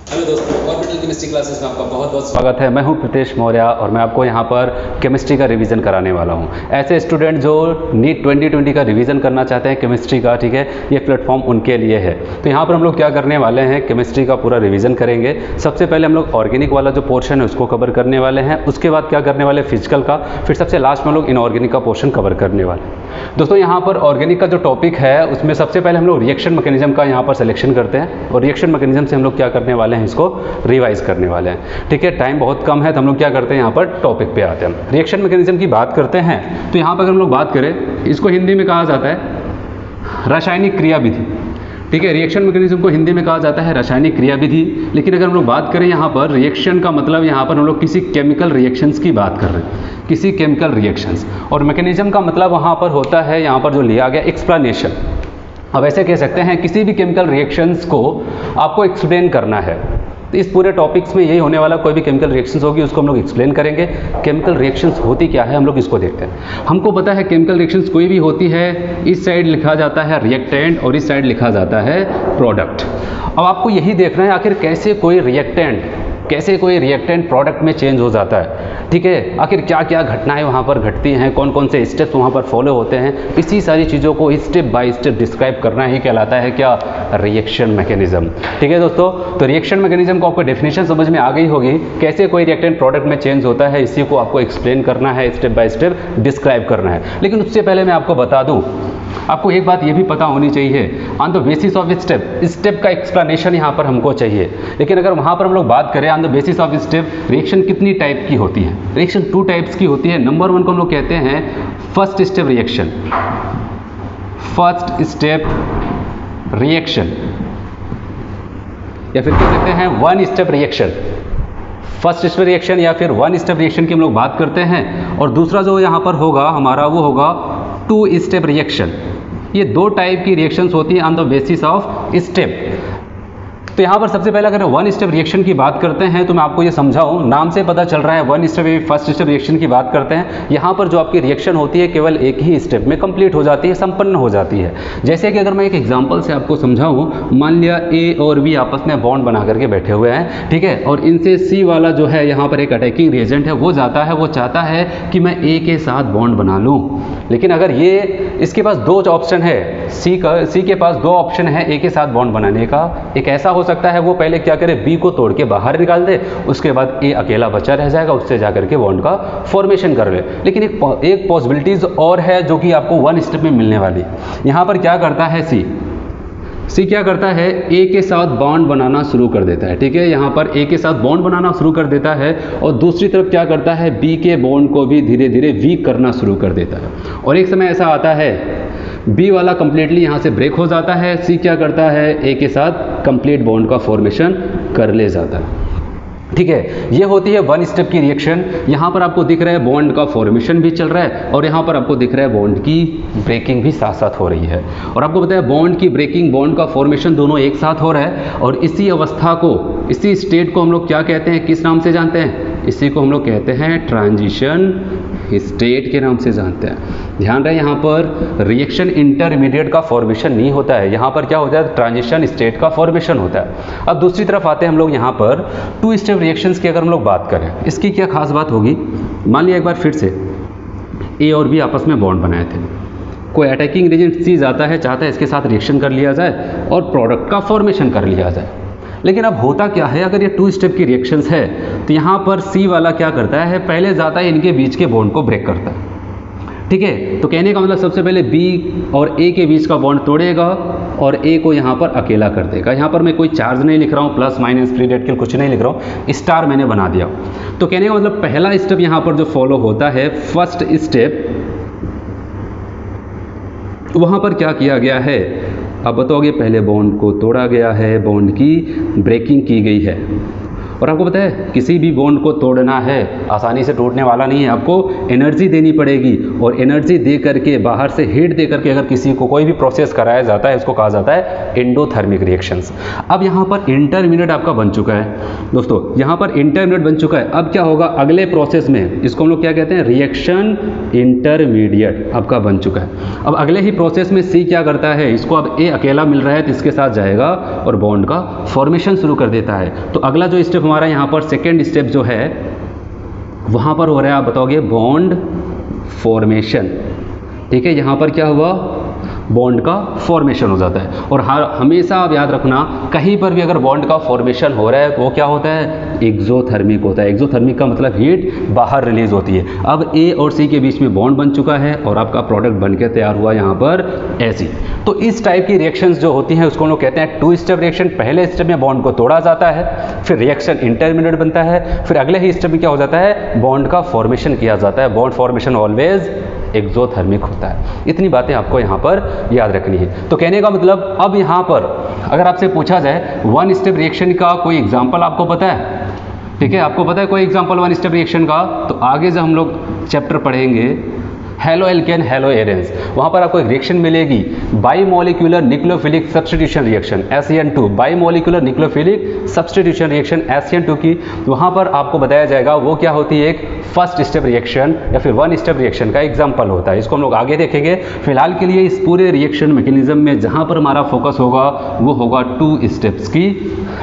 Hello दोस्तों, orbital chemistry classes में आपका बहुत बहुत स्वागत है। मैं हूं प्रीतेश मौर्य और मैं आपको यहां पर केमिस्ट्री का रिवीजन कराने वाला हूं। ऐसे स्टूडेंट जो नीट 2020 का रिवीजन करना चाहते हैं केमिस्ट्री का, ठीक है, ये प्लेटफॉर्म उनके लिए है। तो यहां पर हम लोग क्या करने वाले हैं, केमिस्ट्री का पूरा रिवीजन करेंगे। सबसे पहले हम लोग ऑर्गेनिक वाला जो पोर्शन है उसको कवर करने वाले हैं। उसके बाद क्या करने वाले, फिजिकल का। फिर सबसे लास्ट में हम लोग इनऑर्गेनिक का पोर्शन कवर करने वाले हैं। दोस्तों यहाँ पर ऑर्गेनिक का जो टॉपिक है उसमें सबसे पहले हम लोग रिएक्शन मैकेनिज्म का यहाँ पर सिलेक्शन करते हैं और रिएक्शन मैकेनिज्म से हम लोग क्या करने वाले हैं, इसको रिवाइज करने वाले हैं। ठीक है, टाइम बहुत कम है तो हम लोग क्या करते हैं, यहाँ पर टॉपिक पे आते हैं। रिएक्शन मैकेनिज्म की बात करते हैं तो यहाँ पर अगर हम लोग बात करें, इसको हिंदी में कहा जाता है रासायनिक क्रियाविधि। ठीक है, रिएक्शन मैकेनिज्म को हिंदी में कहा जाता है रासायनिक क्रियाविधि। लेकिन अगर हम लोग बात करें यहाँ पर रिएक्शन का मतलब, यहाँ पर हम लोग किसी केमिकल रिएक्शंस की बात कर रहे हैं, किसी केमिकल रिएक्शंस। और मैकेनिज्म का मतलब वहाँ पर होता है, यहाँ पर जो लिया गया एक्सप्लेनेशन। अब ऐसे कह सकते हैं किसी भी केमिकल रिएक्शंस को आपको एक्सप्लेन करना है। तो इस पूरे टॉपिक्स में यही होने वाला, कोई भी केमिकल रिएक्शंस होगी उसको हम लोग एक्सप्लेन करेंगे। केमिकल रिएक्शंस होती क्या है, हम लोग इसको देखते हैं। हमको पता है केमिकल रिएक्शंस कोई भी होती है, इस साइड लिखा जाता है रिएक्टेंट और इस साइड लिखा जाता है प्रोडक्ट। अब आपको यही देखना है आखिर कैसे कोई रिएक्टेंट प्रोडक्ट में चेंज हो जाता है। ठीक है, आखिर क्या क्या घटनाएं वहाँ पर घटती हैं, कौन कौन से स्टेप्स वहाँ पर फॉलो होते हैं, इसी सारी चीज़ों को स्टेप बाय स्टेप डिस्क्राइब करना ही कहलाता है क्या, रिएक्शन मैकेनिज्म। ठीक है दोस्तों, तो रिएक्शन मैकेनिज्म को आपको डेफिनेशन समझ में आ गई होगी, कैसे कोई रिएक्टेंट प्रोडक्ट में चेंज होता है, इसी को आपको एक्सप्लेन करना है, स्टेप बाय स्टेप डिस्क्राइब करना है। लेकिन उससे पहले मैं आपको बता दूँ, आपको एक बात ये भी पता होनी चाहिए, on the basis of step का एक्सप्लेनेशन यहाँ पर हमको चाहिए। लेकिन अगर वहाँ पर हम लोग बात करें on the basis of step, reaction कितनी टाइप की होती है, रिएक्शन 2 टाइप्स की होती है। नंबर 1 को हम लोग कहते हैं फर्स्ट स्टेप रिएक्शन, या फिर कह सकते हैं 1 step reaction. First step reaction या फिर 1 स्टेप रिएक्शन की हम लोग बात करते हैं। और दूसरा जो यहाँ पर होगा हमारा, वो होगा 2 स्टेप रिएक्शन। ये 2 टाइप की रिएक्शंस होती हैं on the basis of step. तो यहाँ पर सबसे पहले अगर 1 स्टेप रिएक्शन की बात करते हैं तो मैं आपको ये समझाऊं, नाम से पता चल रहा है 1 स्टेप फर्स्ट स्टेप रिएक्शन की बात करते हैं। यहाँ पर जो आपकी रिएक्शन होती है केवल एक ही स्टेप में कंप्लीट हो जाती है, संपन्न हो जाती है। जैसे कि अगर मैं एक एग्जांपल से आपको समझाऊं, मान लिया ए और बी आपस में बॉन्ड बना करके बैठे हुए हैं, ठीक है, और इनसे सी वाला जो है यहाँ पर एक अटैकिंग रिएजेंट है, वो जाता है, वो चाहता है कि मैं ए के साथ बॉन्ड बना लूँ। लेकिन अगर ये इसके पास 2 ऑप्शन है, सी के पास 2 ऑप्शन है ए के साथ बॉन्ड बनाने का। एक ऐसा हो सकता है वो पहले क्या करे, बी को तोड़ के बाहर निकाल दे, उसके बाद ए अकेला बचा रह जाएगा, उससे जाकर के बॉन्ड का फॉर्मेशन कर ले। लेकिन एक पॉसिबिलिटीज और है जो कि आपको 1 स्टेप में मिलने वाली। यहाँ पर क्या करता है सी क्या करता है, ए के साथ बॉन्ड बनाना शुरू कर देता है। ठीक है, यहाँ पर ए के साथ बॉन्ड बनाना शुरू कर देता है और दूसरी तरफ क्या करता है, बी के बॉन्ड को भी धीरे धीरे वीक करना शुरू कर देता है। और एक समय ऐसा आता है बी वाला कंप्लीटली यहाँ से ब्रेक हो जाता है, सी क्या करता है, ए के साथ कंप्लीट बॉन्ड का फॉर्मेशन कर ले जाता है। ठीक है, ये होती है 1 स्टेप की रिएक्शन। यहाँ पर आपको दिख रहा है बॉन्ड का फॉर्मेशन भी चल रहा है और यहाँ पर आपको दिख रहा है बॉन्ड की ब्रेकिंग भी साथ साथ हो रही है। और आपको पता है बॉन्ड की ब्रेकिंग, बॉन्ड का फॉर्मेशन दोनों एक साथ हो रहा है। और इसी अवस्था को, इसी स्टेट को हम लोग क्या कहते हैं, किस नाम से जानते हैं, इसी को हम लोग कहते हैं ट्रांजिशन स्टेट के नाम से जानते हैं। ध्यान रहे, यहाँ पर रिएक्शन इंटरमीडिएट का फॉर्मेशन नहीं होता है, यहाँ पर क्या होता है, ट्रांजिशन स्टेट का फॉर्मेशन होता है। अब दूसरी तरफ आते हैं हम लोग, यहाँ पर 2 स्टेप रिएक्शंस की अगर हम लोग बात करें, इसकी क्या खास बात होगी। मान लिया एक बार फिर से ए और बी आपस में बॉन्ड बनाए थे, कोई अटैकिंग एजेंट सी जाता है, चाहता है इसके साथ रिएक्शन कर लिया जाए और प्रोडक्ट का फॉर्मेशन कर लिया जाए। लेकिन अब होता क्या है, अगर ये 2 स्टेप की रिएक्शंस है तो यहाँ पर सी वाला क्या करता है, पहले जाता है इनके बीच के बॉन्ड को ब्रेक करता है। ठीक है, तो कहने का मतलब सबसे पहले बी और ए के बीच का बॉन्ड तोड़ेगा और ए को यहाँ पर अकेला कर देगा। यहाँ पर मैं कोई चार्ज नहीं लिख रहा हूँ, प्लस माइनस फ्री रेडिकल कुछ नहीं लिख रहा हूँ, स्टार मैंने बना दिया। तो कहने का मतलब पहला स्टेप यहाँ पर जो फॉलो होता है, फर्स्ट स्टेप, वहाँ पर क्या किया गया है, अब बताओगे, पहले बॉन्ड को तोड़ा गया है, बॉन्ड की ब्रेकिंग की गई है और आपको पता है किसी भी बॉन्ड को तोड़ना है आसानी से टूटने वाला नहीं है, आपको एनर्जी देनी पड़ेगी और एनर्जी दे करके बाहर से हीट दे करके अगर किसी को कोई भी प्रोसेस कराया जाता है उसको कहा जाता है एंडोथर्मिक रिएक्शंस। अब यहाँ पर इंटरमीडिएट आपका बन चुका है दोस्तों, यहाँ पर इंटरमीडिएट बन चुका है। अब क्या होगा अगले प्रोसेस में, इसको हम लोग क्या कहते हैं रिएक्शन इंटरमीडिएट आपका बन चुका है। अब अगले ही प्रोसेस में सी क्या करता है, इसको अब ए अकेला मिल रहा है तो इसके साथ जाएगा और बॉन्ड का फॉर्मेशन शुरू कर देता है। तो अगला जो स्टेप हमारा यहाँ पर सेकेंड स्टेप जो है वहाँ पर हो रहा है, आप बताओगे बॉन्ड फॉर्मेशन। ठीक है, यहाँ पर क्या हुआ बॉन्ड का फॉर्मेशन हो जाता है। और हमेशा आप याद रखना कहीं पर भी अगर बॉन्ड का फॉर्मेशन हो रहा है तो वो क्या होता है एक्सोथर्मिक होता है। एक्सोथर्मिक का मतलब हीट बाहर रिलीज होती है। अब ए और सी के बीच में बॉन्ड बन चुका है और आपका प्रोडक्ट बनकर तैयार हुआ यहाँ पर ऐसी। तो इस टाइप की रिएक्शंस जो होती हैं उसको हम लोग कहते हैं टू स्टेप रिएक्शन। पहले स्टेप में बॉन्ड को तोड़ा जाता है, फिर रिएक्शन इंटरमीडिएट बनता है, फिर अगले ही स्टेप में क्या हो जाता है बॉन्ड का फॉर्मेशन किया जाता है। बॉन्ड फॉर्मेशन ऑलवेज एक्सोथर्मिक होता है। इतनी बातें आपको यहाँ पर याद रखनी है। तो कहने का मतलब अब यहाँ पर अगर आपसे पूछा जाए वन स्टेप रिएक्शन का कोई एग्जाम्पल आपको पता है, ठीक है आपको पता है कोई एग्जाम्पल वन स्टेप रिएक्शन का, तो आगे जब हम लोग चैप्टर पढ़ेंगे हेलो एल्केन हेलो एरेंस, वहाँ पर आपको एक रिएक्शन मिलेगी bimolecular nucleophilic substitution reaction SN2, bimolecular nucleophilic substitution reaction SN2 की। वहाँ पर आपको बताया जाएगा वो क्या होती है, एक फर्स्ट स्टेप रिएक्शन या फिर वन स्टेप रिएक्शन का एग्जाम्पल होता है। इसको हम लोग आगे देखेंगे। फिलहाल के लिए इस पूरे रिएक्शन मैकेनिज्म में जहाँ पर हमारा फोकस होगा वो होगा टू स्टेप्स की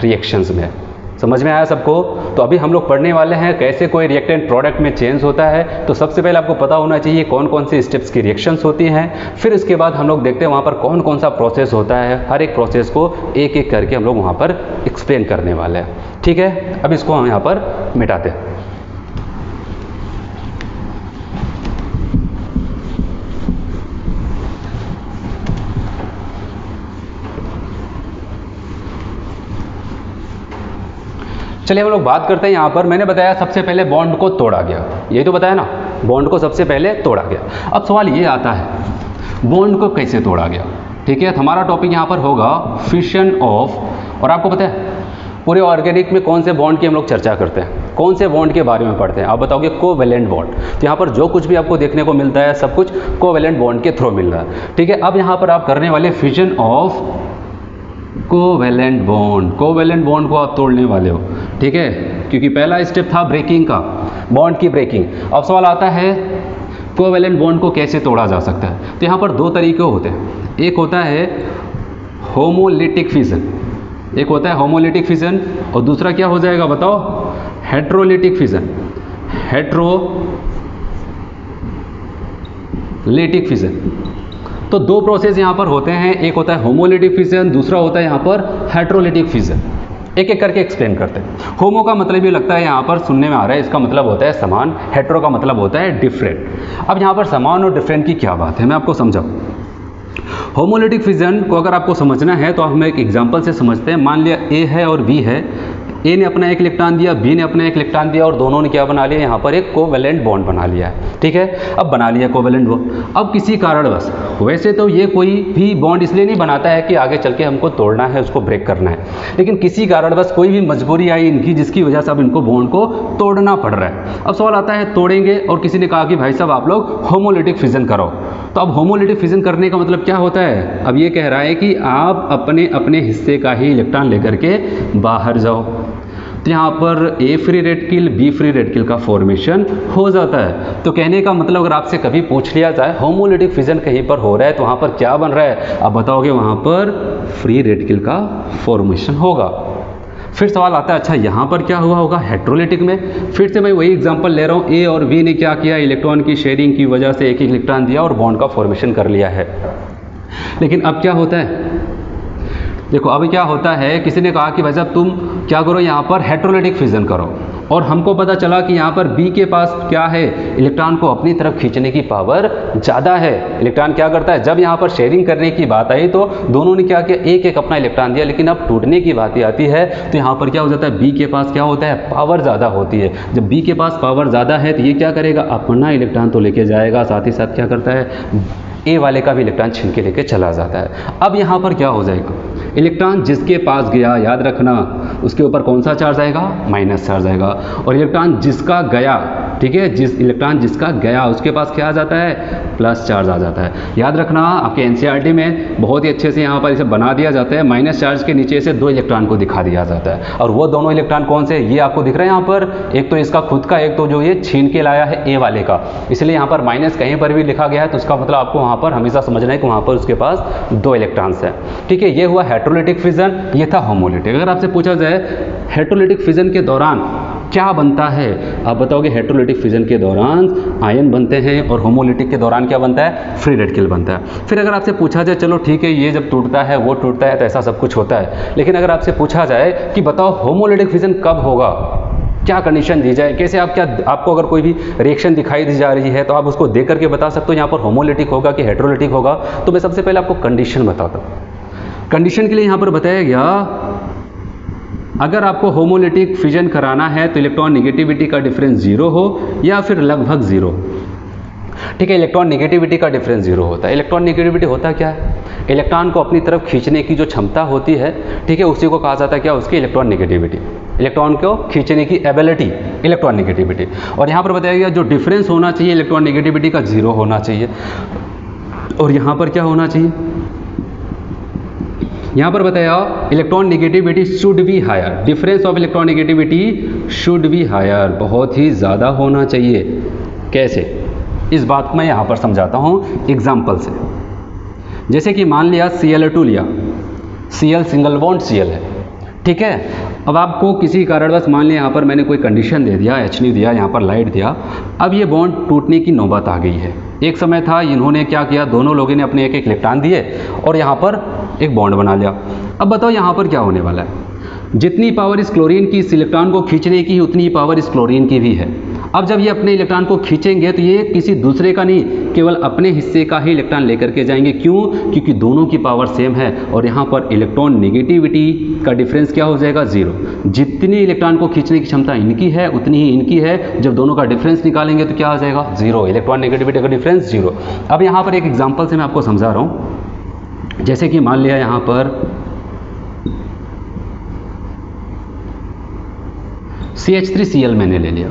रिएक्शंस में। समझ में आया सबको? तो अभी हम लोग पढ़ने वाले हैं कैसे कोई रिएक्टेंट प्रोडक्ट में चेंज होता है। तो सबसे पहले आपको पता होना चाहिए कौन कौन सी स्टेप्स की रिएक्शंस होती हैं। फिर उसके बाद हम लोग देखते हैं वहाँ पर कौन कौन सा प्रोसेस होता है। हर एक प्रोसेस को एक एक करके हम लोग वहाँ पर एक्सप्लेन करने वाले हैं। ठीक है, अब इसको हम यहाँ पर मिटाते हैं। चलिए हम लोग बात करते हैं यहाँ पर। मैंने बताया सबसे पहले बॉन्ड को तोड़ा गया, यही तो बताया ना, बॉन्ड को सबसे पहले तोड़ा गया। अब सवाल ये आता है बॉन्ड को कैसे तोड़ा गया। ठीक है, हमारा टॉपिक यहाँ पर होगा फिशन ऑफ, और आपको पता है पूरे ऑर्गेनिक में कौन से बॉन्ड की हम लोग चर्चा करते हैं, कौन से बॉन्ड के बारे में पढ़ते हैं। आप बताओगे कोवैलेंट बॉन्ड। तो यहाँ पर जो कुछ भी आपको देखने को मिलता है सब कुछ कोवैलेंट बॉन्ड के थ्रू मिल रहा है। ठीक है, अब यहाँ पर आप करने वाले fission of covalent bond. Covalent bond को आप तोड़ने वाले हो, ठीक है, क्योंकि पहला स्टेप था ब्रेकिंग का, बॉन्ड की ब्रेकिंग। अब सवाल आता है कोवैलेंट बॉन्ड को कैसे तोड़ा जा सकता है। तो यहाँ पर दो तरीके होते हैं, एक होता है होमोलिटिक फिजन, एक होता है होमोलिटिक फिजन और दूसरा क्या हो जाएगा बताओ, हेट्रोलिटिक फिजन। Heterolytic fission. तो दो प्रोसेस यहाँ पर होते हैं, एक होता है होमोलिटिक फिजन, दूसरा होता है यहाँ पर हेट्रोलिटिक फिजन। एक एक करके एक्सप्लेन करते हैं। होमो का मतलब ये लगता है यहाँ पर सुनने में आ रहा है, इसका मतलब होता है समान। हेट्रो का मतलब होता है डिफरेंट। अब यहाँ पर समान और डिफरेंट की क्या बात है मैं आपको समझाऊँ। होमोलिटिक फिजन को अगर आपको समझना है तो हम एक एग्जांपल से समझते हैं। मान लिया ए है और बी है, ए ने अपना एक इलेक्ट्रॉन दिया, बी ने अपना एक इलेक्ट्रॉन दिया और दोनों ने क्या बना लिया, यहाँ पर एक कोवैलेंट बॉन्ड बना लिया है। ठीक है, अब बना लिया कोवैलेंट बॉन्ड। अब किसी कारणवश, वैसे तो ये कोई भी बॉन्ड इसलिए नहीं बनाता है कि आगे चल के हमको तोड़ना है, उसको ब्रेक करना है, लेकिन किसी कारणवश कोई भी मजबूरी आई इनकी जिसकी वजह से अब इनको बॉन्ड को तोड़ना पड़ रहा है। अब सवाल आता है तोड़ेंगे, और किसी ने कहा कि भाई साहब आप लोग होमोलिटिक फिजन करो। तो अब होमोलिटिक फिजन करने का मतलब क्या होता है, अब ये कह रहा है कि आप अपने अपने हिस्से का ही इलेक्ट्रॉन लेकर के बाहर जाओ। तो यहाँ पर A free radical B free radical का फॉर्मेशन हो जाता है। तो कहने का मतलब अगर आपसे कभी पूछ लिया जाए होमोलिटिक फिजन कहीं पर हो रहा है तो वहाँ पर क्या बन रहा है, आप बताओगे वहाँ पर फ्री रेडिकल का फॉर्मेशन होगा। फिर सवाल आता है अच्छा यहाँ पर क्या हुआ होगा हेट्रोलिटिक में। फिर से मैं वही एग्जांपल ले रहा हूँ, ए और बी ने क्या किया, इलेक्ट्रॉन की शेयरिंग की वजह से एक एक इलेक्ट्रॉन दिया और बॉन्ड का फॉर्मेशन कर लिया है। लेकिन अब क्या होता है, देखो अभी क्या होता है, किसी ने कहा कि भाई साहब तुम क्या करो यहाँ पर हेट्रोलिटिक फिजन करो, और हमको पता चला कि यहाँ पर बी के पास क्या है, इलेक्ट्रॉन को अपनी तरफ खींचने की पावर ज़्यादा है। इलेक्ट्रॉन क्या करता है, जब यहाँ पर शेयरिंग करने की बात आई तो दोनों ने क्या किया, एक एक अपना इलेक्ट्रॉन दिया, लेकिन अब टूटने की बात आती है तो यहाँ पर क्या हो जाता है, बी के पास क्या होता है, पावर ज़्यादा होती है। जब बी के पास पावर ज़्यादा है तो ये क्या करेगा, अपना इलेक्ट्रॉन तो लेके जाएगा, साथ ही साथ क्या करता है, ए वाले का भी इलेक्ट्रॉन छीन के लेके चला जाता है। अब यहाँ पर क्या हो जाएगा, इलेक्ट्रॉन जिसके पास गया, याद रखना, उसके ऊपर कौन सा चार्ज आएगा? माइनस चार्ज आएगा। और इलेक्ट्रॉन जिसका गया, ठीक है, इलेक्ट्रॉन जिसका गया उसके पास क्या आ जाता है? प्लस चार्ज आ जाता है। याद रखना आपके एनसीईआरटी में बहुत ही अच्छे से यहाँ पर इसे बना दिया जाता है। माइनस चार्ज के नीचे से 2 इलेक्ट्रॉन को दिखा दिया जाता है, और वो दोनों इलेक्ट्रॉन कौन से? ये आपको दिख रहा है यहाँ पर, एक तो इसका खुद का, एक तो जो ये छीन के लाया है ए वाले का। इसलिए यहाँ पर माइनस कहीं पर भी लिखा गया है तो उसका मतलब आपको वहाँ पर हमेशा समझना है कि वहाँ पर उसके पास 2 इलेक्ट्रॉन्स है। ठीक है, ये हुआ हेटेरोलिटिक फिजन, ये था होमोलिटिक। अगर आपसे पूछा जाए हेटेरोलिटिक फिजन के दौरान क्या बनता है, आप बताओगे हेटेरोलिटिक फिजन के दौरान आयन बनते हैं, और होमोलिटिक के दौरान क्या बनता है? फ्री रेडिकल बनता है। फिर अगर आपसे पूछा जाए चलो ठीक है ये जब टूटता है वो टूटता है तो ऐसा सब कुछ होता है, लेकिन अगर आपसे पूछा जाए कि बताओ होमोलिटिक फिजन कब होगा, क्या कंडीशन दी जाए, कैसे आपको अगर कोई भी रिएक्शन दिखाई दी जा रही है तो आप उसको देख करके बता सकते हो यहाँ पर होमोलिटिक होगा कि हेटेरोलिटिक होगा? तो मैं सबसे पहले आपको कंडीशन बताता हूँ। कंडीशन के लिए यहाँ पर बताया गया, अगर आपको होमोलिटिक फिजन कराना है तो इलेक्ट्रॉन निगेटिविटी का डिफरेंस 0 हो या फिर लगभग 0। ठीक है, इलेक्ट्रॉन निगेटिविटी का डिफरेंस 0 होता है। इलेक्ट्रॉन निगेटिविटी होता क्या है? इलेक्ट्रॉन को अपनी तरफ खींचने की जो क्षमता होती है, ठीक है, उसी को कहा जाता है क्या? उसकी इलेक्ट्रॉन निगेटिविटी। इलेक्ट्रॉन को खींचने की एबिलिटी, इलेक्ट्रॉन निगेटिविटी। और यहाँ पर बताया गया जो डिफरेंस होना चाहिए इलेक्ट्रॉन निगेटिविटी का 0 होना चाहिए। और यहाँ पर क्या होना चाहिए? यहाँ पर बताया electron negativity should be higher, difference of electron negativity should be higher, बहुत ही ज़्यादा होना चाहिए। कैसे? इस बात को मैं यहाँ पर समझाता हूँ एग्जाम्पल से। जैसे कि मान लिया Cl2 लिया, Cl सिंगल बॉन्ड Cl है, ठीक है। अब आपको किसी कारणवश मान लिया यहाँ पर मैंने कोई कंडीशन दे दिया, H नहीं दिया, यहाँ पर लाइट दिया, अब ये बॉन्ड टूटने की नौबत आ गई है। एक समय था इन्होंने क्या किया, दोनों लोगों ने अपने एक एक इलेक्ट्रॉन दिए और यहाँ पर एक बॉन्ड बना लिया। अब बताओ यहाँ पर क्या होने वाला है? जितनी पावर इस क्लोरीन की इस इलेक्ट्रॉन को खींचने की उतनी पावर इस क्लोरीन की भी है। अब जब ये अपने इलेक्ट्रॉन को खींचेंगे तो ये किसी दूसरे का नहीं, केवल अपने हिस्से का ही इलेक्ट्रॉन लेकर के जाएंगे। क्यों? क्योंकि दोनों की पावर सेम है और यहाँ पर इलेक्ट्रॉन निगेटिविटी का डिफरेंस क्या हो जाएगा? 0। जितनी इलेक्ट्रॉन को खींचने की क्षमता इनकी है उतनी ही इनकी है। जब दोनों का डिफरेंस निकालेंगे तो क्या आ जाएगा? 0। इलेक्ट्रॉन निगेटिविटी का डिफरेंस 0। अब यहाँ पर एक एग्जाम्पल से मैं आपको समझा रहा हूँ। जैसे कि मान लिया यहाँ पर CH3Cl मैंने ले लिया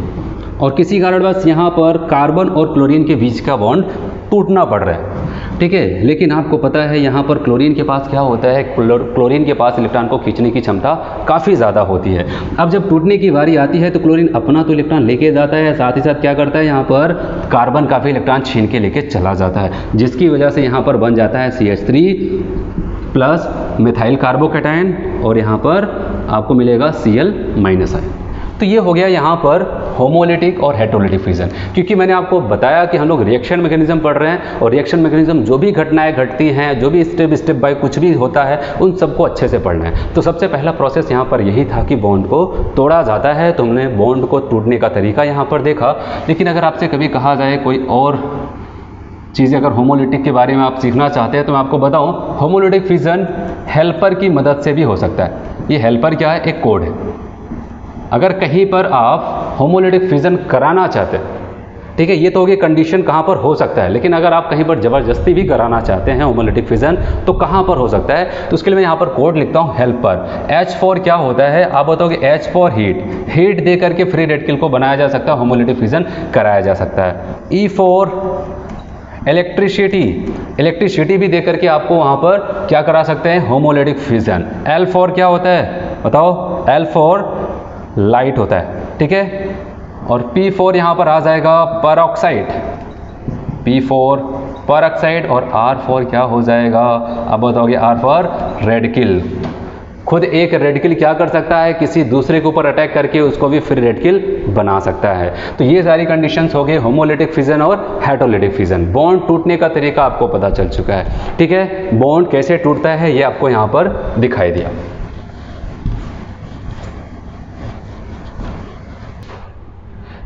और किसी कारणवश यहाँ पर कार्बन और क्लोरीन के बीच का बॉन्ड टूटना पड़ रहा है, ठीक है। लेकिन आपको पता है यहाँ पर क्लोरीन के पास क्या होता है? क्लोरीन के पास इलेक्ट्रॉन को खींचने की क्षमता काफ़ी ज़्यादा होती है। अब जब टूटने की बारी आती है तो क्लोरीन अपना तो इलेक्ट्रॉन लेके जाता है, साथ ही साथ क्या करता है, यहाँ पर कार्बन का भी इलेक्ट्रॉन छीन के लेके चला जाता है, जिसकी वजह से यहाँ पर बन जाता है CH3 प्लस मिथाइल कार्बोकैटायन और यहाँ पर आपको मिलेगा Cl माइनस आयन। तो ये हो गया यहाँ पर होमोलिटिक और हेटेरोलिटिक फिजन। क्योंकि मैंने आपको बताया कि हम लोग रिएक्शन मैकेनिज्म पढ़ रहे हैं और रिएक्शन मैकेनिज्म जो भी घटनाएं घटती हैं, जो भी स्टेप बाय कुछ भी होता है, उन सबको अच्छे से पढ़ना है। तो सबसे पहला प्रोसेस यहाँ पर यही था कि बॉन्ड को तोड़ा जाता है। तो हमने बॉन्ड को टूटने का तरीका यहाँ पर देखा। लेकिन अगर आपसे कभी कहा जाए कोई और चीज़ें अगर होमोलिटिक के बारे में आप सीखना चाहते हैं तो मैं आपको बताऊँ, होमोलिटिक फिजन हेल्पर की मदद से भी हो सकता है। ये हेल्पर क्या है? एक कोड है। अगर कहीं पर आप होमोलिटिक फिजन कराना चाहते हैं, ठीक है, ये तो होगी कंडीशन कहाँ पर हो सकता है। लेकिन अगर आप कहीं पर ज़बरदस्ती भी कराना चाहते हैं होमोलिटिक फिजन तो कहाँ पर हो सकता है? तो उसके लिए मैं यहाँ पर कोड लिखता हूँ हेल्पर। H फॉर क्या होता है? आप बताओगे H फॉर हीट दे करके फ्री रेडिकल को बनाया जा सकता है, होमोलिटिक फिजन कराया जा सकता है। E फॉर इलेक्ट्रिसिटी भी दे करके आपको वहाँ पर क्या करा सकते हैं? Homolytic fission. L फॉर क्या होता है बताओ? L फॉर लाइट होता है, ठीक है। और P फॉर यहाँ पर आ जाएगा परऑक्साइड, P फॉर परऑक्साइड। और R फॉर क्या हो जाएगा? अब बताओगे R फॉर रेडिकल। खुद एक रेडिकल क्या कर सकता है? किसी दूसरे के ऊपर अटैक करके उसको भी फ्री रेडिकल बना सकता है। तो ये सारी कंडीशंस हो गए होमोलिटिक फिजन और हेटेरोलिटिक फिजन। बॉन्ड टूटने का तरीका आपको पता चल चुका है, ठीक है। बॉन्ड कैसे टूटता है ये आपको यहाँ पर दिखाई दिया।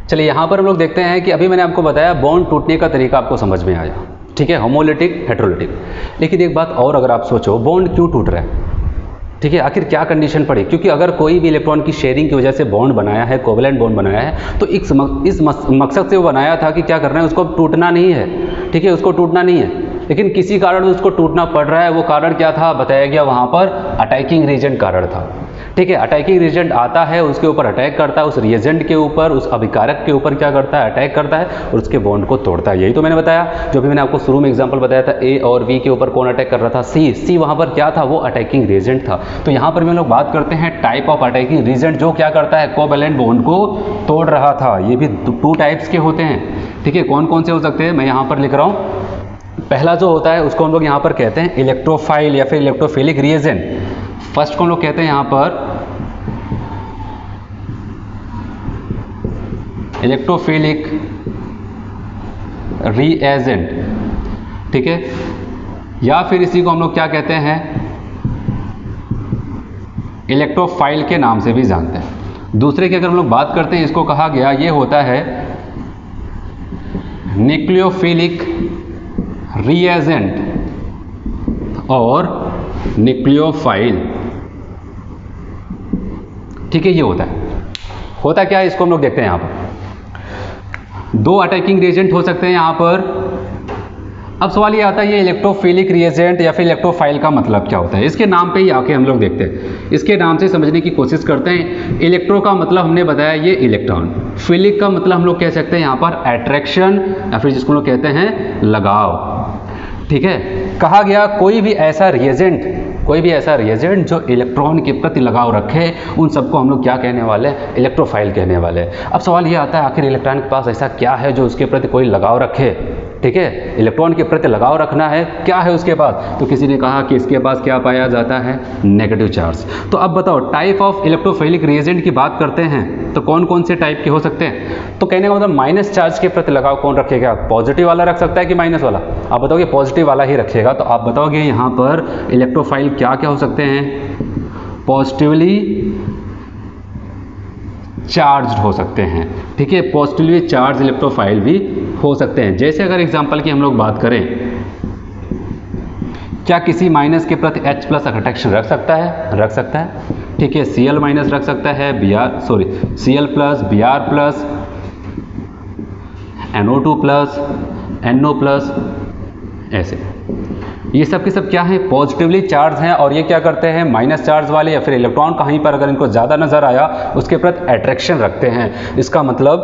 चलिए यहाँ पर हम लोग देखते हैं कि अभी मैंने आपको बताया बॉन्ड टूटने का तरीका आपको समझ में आया, ठीक है, होमोलिटिक हेटेरोलिटिक। लेकिन एक बात और अगर आप सोचो, बॉन्ड क्यों टूट रहा है? ठीक है, आखिर क्या कंडीशन पड़ी? क्योंकि अगर कोई भी इलेक्ट्रॉन की शेयरिंग की वजह से बॉन्ड बनाया है, कोवेलेंट बॉन्ड बनाया है, तो इस मकसद से वो बनाया था कि क्या करना है? उसको टूटना नहीं है, ठीक है, उसको टूटना नहीं है। लेकिन किसी कारण उसको टूटना पड़ रहा है। वो कारण क्या था बताया गया वहाँ पर, अटैकिंग रिएजेंट कारण था। ठीक है, अटैकिंग रिएजेंट आता है, उसके ऊपर अटैक करता है, उस रिएजेंट के ऊपर, उस अभिकारक के ऊपर क्या करता है, अटैक करता है और उसके बॉन्ड को तोड़ता है। यही तो मैंने बताया, जो भी मैंने आपको शुरू में एग्जांपल बताया था, ए और बी के ऊपर कौन अटैक कर रहा था, सी वहाँ पर क्या था, वो अटैकिंग रिएजेंट था। तो यहाँ पर भी हम लोग बात करते हैं टाइप ऑफ अटैकिंग रिएजेंट जो क्या करता है, कोवैलेंट बॉन्ड को तोड़ रहा था। ये भी 2 टाइप्स के होते हैं। ठीक है, कौन कौन से हो सकते हैं मैं यहाँ पर लिख रहा हूँ। पहला जो होता है उसको हम लोग यहाँ पर कहते हैं इलेक्ट्रोफाइल या फिर इलेक्ट्रोफिलिक रिएजेंट। फर्स्ट को हम लोग कहते हैं यहाँ पर इलेक्ट्रोफिलिक रिएजेंट। ठीक है, या फिर इसी को हम लोग क्या कहते हैं, इलेक्ट्रोफाइल के नाम से भी जानते हैं। दूसरे की अगर हम लोग बात करते हैं, इसको कहा गया ये होता है न्यूक्लियोफिलिक रिएजेंट और न्यूक्लियोफाइल। ठीक है, ये होता क्या है इसको हम लोग देखते हैं। यहाँ पर 2 अटैकिंग रिएजेंट हो सकते हैं यहाँ पर। अब सवाल ये आता है ये इलेक्ट्रोफिलिक रिएजेंट या फिर इलेक्ट्रोफाइल का मतलब क्या होता है। इसके नाम पे ही आके हम लोग देखते हैं, इसके नाम से समझने की कोशिश करते हैं। इलेक्ट्रो का मतलब हमने बताया ये इलेक्ट्रॉन, फिलिक का मतलब हम लोग कह सकते हैं यहाँ पर अट्रैक्शन या फिर जिसको हम लोग कहते हैं लगाव। ठीक है, कहा गया कोई भी ऐसा रिएजेंट जो इलेक्ट्रॉन के प्रति लगाव रखे, उन सबको हम लोग क्या कहने वाले हैं, इलेक्ट्रोफाइल कहने वाले हैं। अब सवाल ये आता है आखिर इलेक्ट्रॉन के पास ऐसा क्या है जो उसके प्रति कोई लगाव रखे। ठीक है, इलेक्ट्रॉन के प्रति लगाव रखना है, क्या है उसके पास, तो किसी ने कहा कि इसके पास क्या पाया जाता है, नेगेटिव चार्ज। तो अब बताओ टाइप ऑफ इलेक्ट्रोफिलिक रिएजेंट की बात करते हैं तो कौन कौन से टाइप के हो सकते हैं। तो कहने का मतलब माइनस चार्ज के प्रति लगाव कौन रखेगा, पॉजिटिव वाला रख सकता है कि माइनस वाला। आप बताओगे पॉजिटिव वाला ही रखेगा, तो आप बताओगे यहाँ पर इलेक्ट्रोफाइल क्या क्या हो सकते हैं, पॉजिटिवली चार्ज्ड हो सकते हैं। ठीक है, पॉजिटिवली चार्ज इलेक्ट्रोफाइल भी हो सकते हैं। जैसे अगर एग्जांपल की हम लोग बात करें, क्या किसी माइनस के प्रति H+ अट्रैक्शन रख सकता है, रख सकता है। ठीक है, Cl- रख सकता है, Cl+, Br+, NO2+, NO+, ऐसे ये सब के सब क्या है, पॉजिटिवली चार्ज हैं और ये क्या करते हैं, माइनस चार्ज वाले या फिर इलेक्ट्रॉन कहीं पर अगर इनको ज़्यादा नज़र आया उसके प्रति अट्रैक्शन रखते हैं। इसका मतलब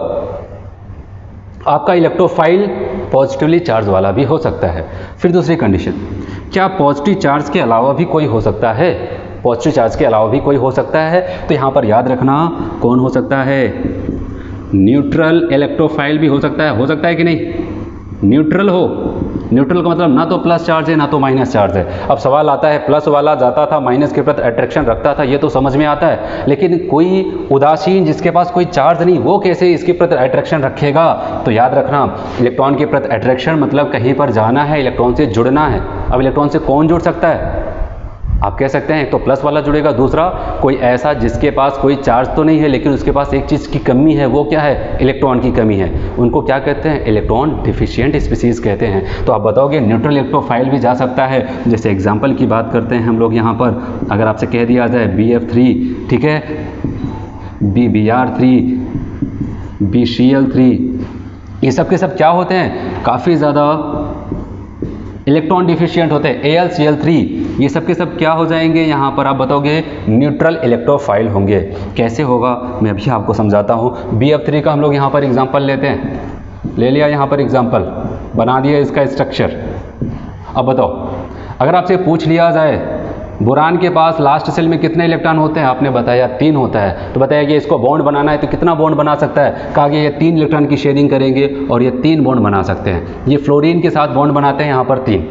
आपका इलेक्ट्रोफाइल पॉजिटिवली चार्ज वाला भी हो सकता है। फिर दूसरी कंडीशन, क्या पॉजिटिव चार्ज के अलावा भी कोई हो सकता है, पॉजिटिव चार्ज के अलावा भी कोई हो सकता है। तो यहाँ पर याद रखना कौन हो सकता है, न्यूट्रल इलेक्ट्रोफाइल भी हो सकता है कि नहीं, न्यूट्रल हो। न्यूट्रल का मतलब ना तो प्लस चार्ज है ना तो माइनस चार्ज है। अब सवाल आता है प्लस वाला जाता था माइनस के प्रति अट्रैक्शन रखता था, ये तो समझ में आता है, लेकिन कोई उदासीन जिसके पास कोई चार्ज नहीं वो कैसे इसके प्रति अट्रैक्शन रखेगा। तो याद रखना इलेक्ट्रॉन के प्रति अट्रैक्शन मतलब कहीं पर जाना है, इलेक्ट्रॉन से जुड़ना है। अब इलेक्ट्रॉन से कौन जुड़ सकता है, आप कह सकते हैं तो प्लस वाला जुड़ेगा, दूसरा कोई ऐसा जिसके पास कोई चार्ज तो नहीं है लेकिन उसके पास एक चीज़ की कमी है, वो क्या है, इलेक्ट्रॉन की कमी है। उनको क्या कहते हैं, इलेक्ट्रॉन डिफिशिएंट स्पीसीज कहते हैं। तो आप बताओगे न्यूट्रल इलेक्ट्रोफाइल भी जा सकता है। जैसे एग्जांपल की बात करते हैं हम लोग यहाँ पर, अगर आपसे कह दिया जाए BF3, ठीक है, BBr3, BCl3, ये सब के सब क्या होते हैं, काफ़ी ज़्यादा इलेक्ट्रॉन डिफिशिएंट होते हैं। AlCl3, ये सब के सब क्या हो जाएंगे, यहाँ पर आप बताओगे न्यूट्रल इलेक्ट्रोफाइल होंगे। कैसे होगा मैं अभी आपको समझाता हूँ। BF3 का हम लोग यहाँ पर एग्जांपल लेते हैं, ले लिया यहाँ पर एग्जांपल, बना दिया इसका स्ट्रक्चर। अब बताओ अगर आपसे पूछ लिया जाए बोरान के पास लास्ट सेल में कितने इलेक्ट्रॉन होते हैं, आपने बताया 3 होता है, तो बताया कि इसको बॉन्ड बनाना है तो कितना बॉन्ड बना सकता है, कहा कि ये 3 इलेक्ट्रॉन की शेयरिंग करेंगे और ये 3 बॉन्ड बना सकते हैं। ये फ्लोरीन के साथ बॉन्ड बनाते हैं यहाँ पर 3।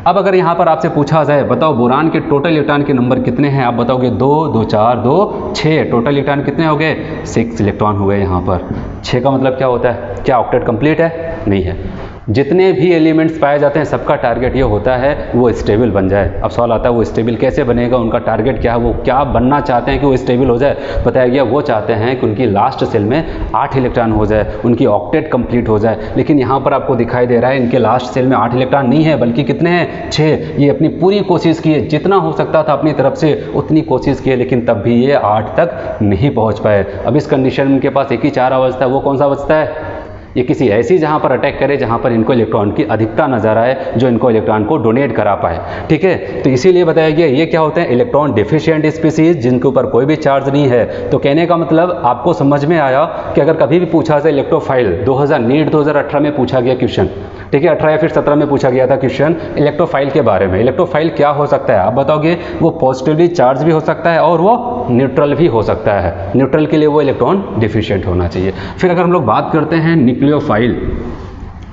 अब अगर यहाँ पर आपसे पूछा जाए बताओ बोरान के टोटल इलेक्ट्रॉन के नंबर कितने हैं, आप बताओगे 2, 2, 4, 2, 6। टोटल इलेक्ट्रॉन कितने हो गए, 6 इलेक्ट्रॉन हो गए यहाँ पर। 6 का मतलब क्या होता है, क्या ऑक्टेट कंप्लीट है, नहीं है। जितने भी एलिमेंट्स पाए जाते हैं सबका टारगेट ये होता है वो स्टेबल बन जाए। अब सवाल आता है वो स्टेबल कैसे बनेगा, उनका टारगेट क्या है, वो क्या बनना चाहते हैं कि वो स्टेबल हो जाए। बताया गया वो चाहते हैं कि उनकी लास्ट सेल में 8 इलेक्ट्रॉन हो जाए, उनकी ऑक्टेट कंप्लीट हो जाए। लेकिन यहाँ पर आपको दिखाई दे रहा है इनके लास्ट सेल में 8 इलेक्ट्रॉन नहीं है बल्कि कितने हैं, 6। ये अपनी पूरी कोशिश की, जितना हो सकता था अपनी तरफ से उतनी कोशिश की, लेकिन तब भी ये 8 तक नहीं पहुँच पाए। अब इस कंडीशन में उनके पास एक ही चारा बचता है, वो कौन सा बचता है, ये किसी ऐसी जहाँ पर अटैक करे जहाँ पर इनको इलेक्ट्रॉन की अधिकता नजर आए, जो इनको इलेक्ट्रॉन को डोनेट करा पाए। ठीक है, तो इसीलिए बताया गया ये क्या होते हैं, इलेक्ट्रॉन डिफिशिएंट स्पीसीज, जिनके ऊपर कोई भी चार्ज नहीं है। तो कहने का मतलब आपको समझ में आया कि अगर कभी भी पूछा जाए इलेक्ट्रोफाइल, 2018 में पूछा गया क्वेश्चन, ठीक है, 18 या फिर 17 में पूछा गया था क्वेश्चन इलेक्ट्रोफाइल के बारे में। इलेक्ट्रोफाइल क्या हो सकता है आप बताओगे? वो पॉजिटिवली चार्ज भी हो सकता है और वो न्यूट्रल भी हो सकता है। न्यूट्रल के लिए वो इलेक्ट्रॉन डिफिशिएंट होना चाहिए। फिर अगर हम लोग बात करते हैं न्यूक्लियोफाइल,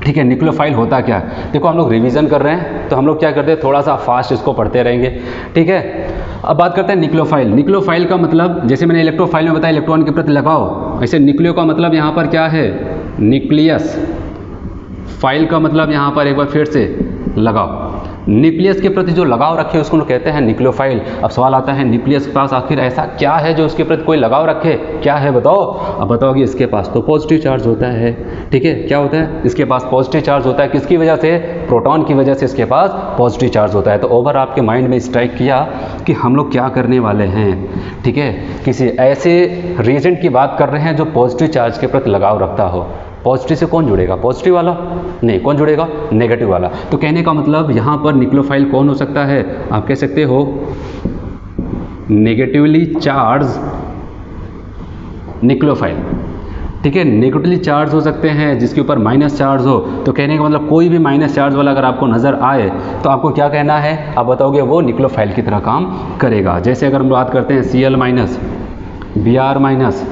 ठीक है, न्यूक्लियोफाइल होता क्या है? देखो हम लोग रिवीजन कर रहे हैं तो हम लोग क्या करते हैं, थोड़ा सा फास्ट इसको पढ़ते रहेंगे। ठीक है, अब बात करते हैं न्यूक्लियोफाइल। न्यूक्लियोफाइल का मतलब, जैसे मैंने इलेक्ट्रोफाइल में बताया इलेक्ट्रॉन के प्रति लगाव, ऐसे न्यूक्लियो का मतलब यहाँ पर क्या है, न्यूक्लियस। फाइल का मतलब यहाँ पर एक बार फिर से लगाव। न्यूक्लियस के प्रति जो लगाव रखे उसको लोग कहते हैं न्यूक्लियोफाइल। अब सवाल आता है न्यूक्लियस के पास आखिर ऐसा क्या है जो उसके प्रति कोई लगाव रखे, क्या है बताओ? अब बताओगे इसके पास तो पॉजिटिव चार्ज होता है। ठीक है, क्या होता है, इसके पास पॉजिटिव चार्ज होता है। किसकी वजह से? प्रोटॉन की वजह से इसके पास पॉजिटिव चार्ज होता है। तो ओवर आपके माइंड में स्ट्राइक किया कि हम लोग क्या करने वाले हैं। ठीक है, किसी ऐसे रीजेंट की बात कर रहे हैं जो पॉजिटिव चार्ज के प्रति लगाव रखता हो। पॉजिटिव से कौन जुड़ेगा? पॉजिटिव वाला नहीं, कौन जुड़ेगा? नेगेटिव वाला। तो कहने का मतलब यहाँ पर न्यूक्लियोफाइल कौन हो सकता है? आप कह सकते हो नेगेटिवली चार्ज न्यूक्लियोफाइल। ठीक है, नेगेटिवली चार्ज हो सकते हैं जिसके ऊपर माइनस चार्ज हो। तो कहने का मतलब कोई भी माइनस चार्ज वाला अगर आपको नजर आए तो आपको क्या कहना है, आप बताओगे वो न्यूक्लियोफाइल की तरह काम करेगा। जैसे अगर हम बात करते हैं Cl minus, Br minus,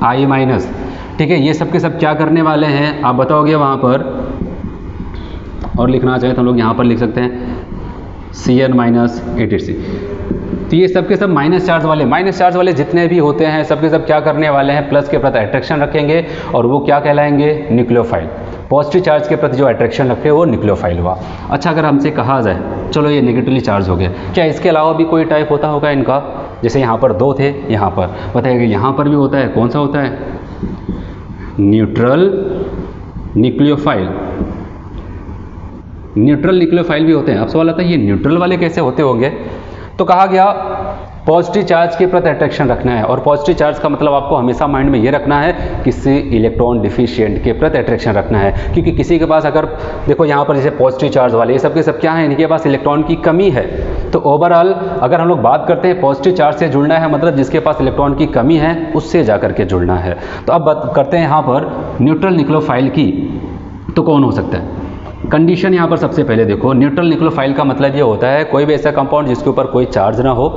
I minus, ठीक है, ये सब के सब क्या करने वाले हैं आप बताओगे वहाँ पर। और लिखना चाहे तो हम लोग यहाँ पर लिख सकते हैं Cn माइनस ATC। तो ये सब के सब माइनस चार्ज वाले जितने भी होते हैं सब के सब क्या करने वाले हैं, प्लस के प्रति अट्रैक्शन रखेंगे और वो क्या कहलाएंगे, न्यूक्लियोफाइल। पॉजिटिव चार्ज के प्रति जो अट्रैक्शन रखे वो न्यूक्लियोफाइल हुआ। अच्छा, अगर हमसे कहा जाए चलो ये नेगेटिवली चार्ज हो गया, क्या इसके अलावा भी कोई टाइप होता होगा इनका? जैसे यहाँ पर 2 थे, यहाँ पर बताइए यहाँ पर भी होता है। कौन सा होता है? Neutral nucleophile. न्यूट्रल न्यूक्लियोफाइल भी होते हैं। अब सवाल आता है ये न्यूट्रल वाले कैसे होते होंगे? तो कहा गया पॉजिटिव चार्ज के प्रति अट्रैक्शन रखना है। और पॉजिटिव चार्ज का मतलब आपको हमेशा माइंड में ये रखना है किसी इलेक्ट्रॉन डिफिशिएंट के प्रति अट्रैक्शन रखना है। क्योंकि किसी के पास अगर देखो यहाँ पर जैसे पॉजिटिव चार्ज वाले ये सब के सब क्या है, इनके पास इलेक्ट्रॉन की कमी है। तो ओवरऑल अगर हम लोग बात करते हैं पॉजिटिव चार्ज से जुड़ना है मतलब जिसके पास इलेक्ट्रॉन की कमी है उससे जा करके जुड़ना है। तो अब बात करते हैं यहाँ पर न्यूट्रल न्यूक्लियोफाइल की। तो कौन हो सकता है? कंडीशन यहाँ पर सबसे पहले देखो, न्यूट्रल न्यूक्लियोफाइल का मतलब ये होता है कोई भी ऐसा कंपाउंड जिसके ऊपर कोई चार्ज ना हो,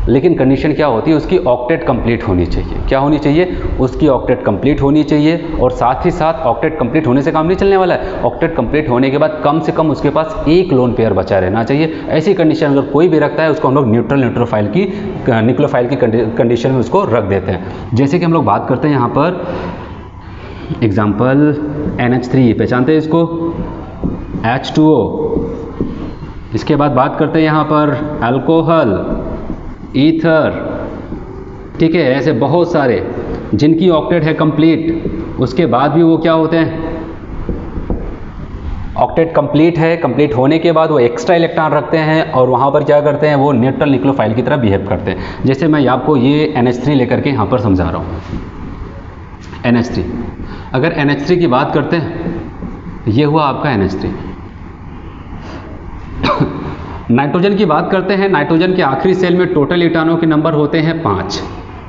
लेकिन कंडीशन क्या होती है, उसकी ऑक्टेट कंप्लीट होनी चाहिए। क्या होनी चाहिए? उसकी ऑक्टेट कंप्लीट होनी चाहिए। और साथ ही साथ ऑक्टेट कंप्लीट होने से काम नहीं चलने वाला है, ऑक्टेट कंप्लीट होने के बाद कम से कम उसके पास एक लोन पेयर बचा रहना चाहिए। ऐसी कंडीशन अगर कोई भी रखता है उसको हम लोग न्यूट्रल न्यूक्लियोफाइल की कंडीशन में उसको रख देते हैं। जैसे कि हम लोग बात करते हैं यहाँ पर एग्जाम्पल NH3, पहचानते हैं इसको, H2O। इसके बाद बात करते हैं यहाँ पर अल्कोहल, ईथर। ठीक है, ऐसे बहुत सारे जिनकी ऑक्टेट है कंप्लीट, उसके बाद भी वो क्या होते हैं, ऑक्टेट कंप्लीट है, कंप्लीट होने के बाद वो एक्स्ट्रा इलेक्ट्रॉन रखते हैं और वहाँ पर क्या करते हैं, वो न्यूट्रल न्यूक्लियोफाइल की तरह बिहेव करते हैं। जैसे मैं आपको ये NH3 लेकर के यहाँ पर समझा रहा हूँ। NH3, अगर NH3 की बात करते हैं, ये हुआ आपका NH3। नाइट्रोजन की बात करते हैं, नाइट्रोजन के आखिरी सेल में टोटल इलेक्ट्रॉनों के नंबर होते हैं 5।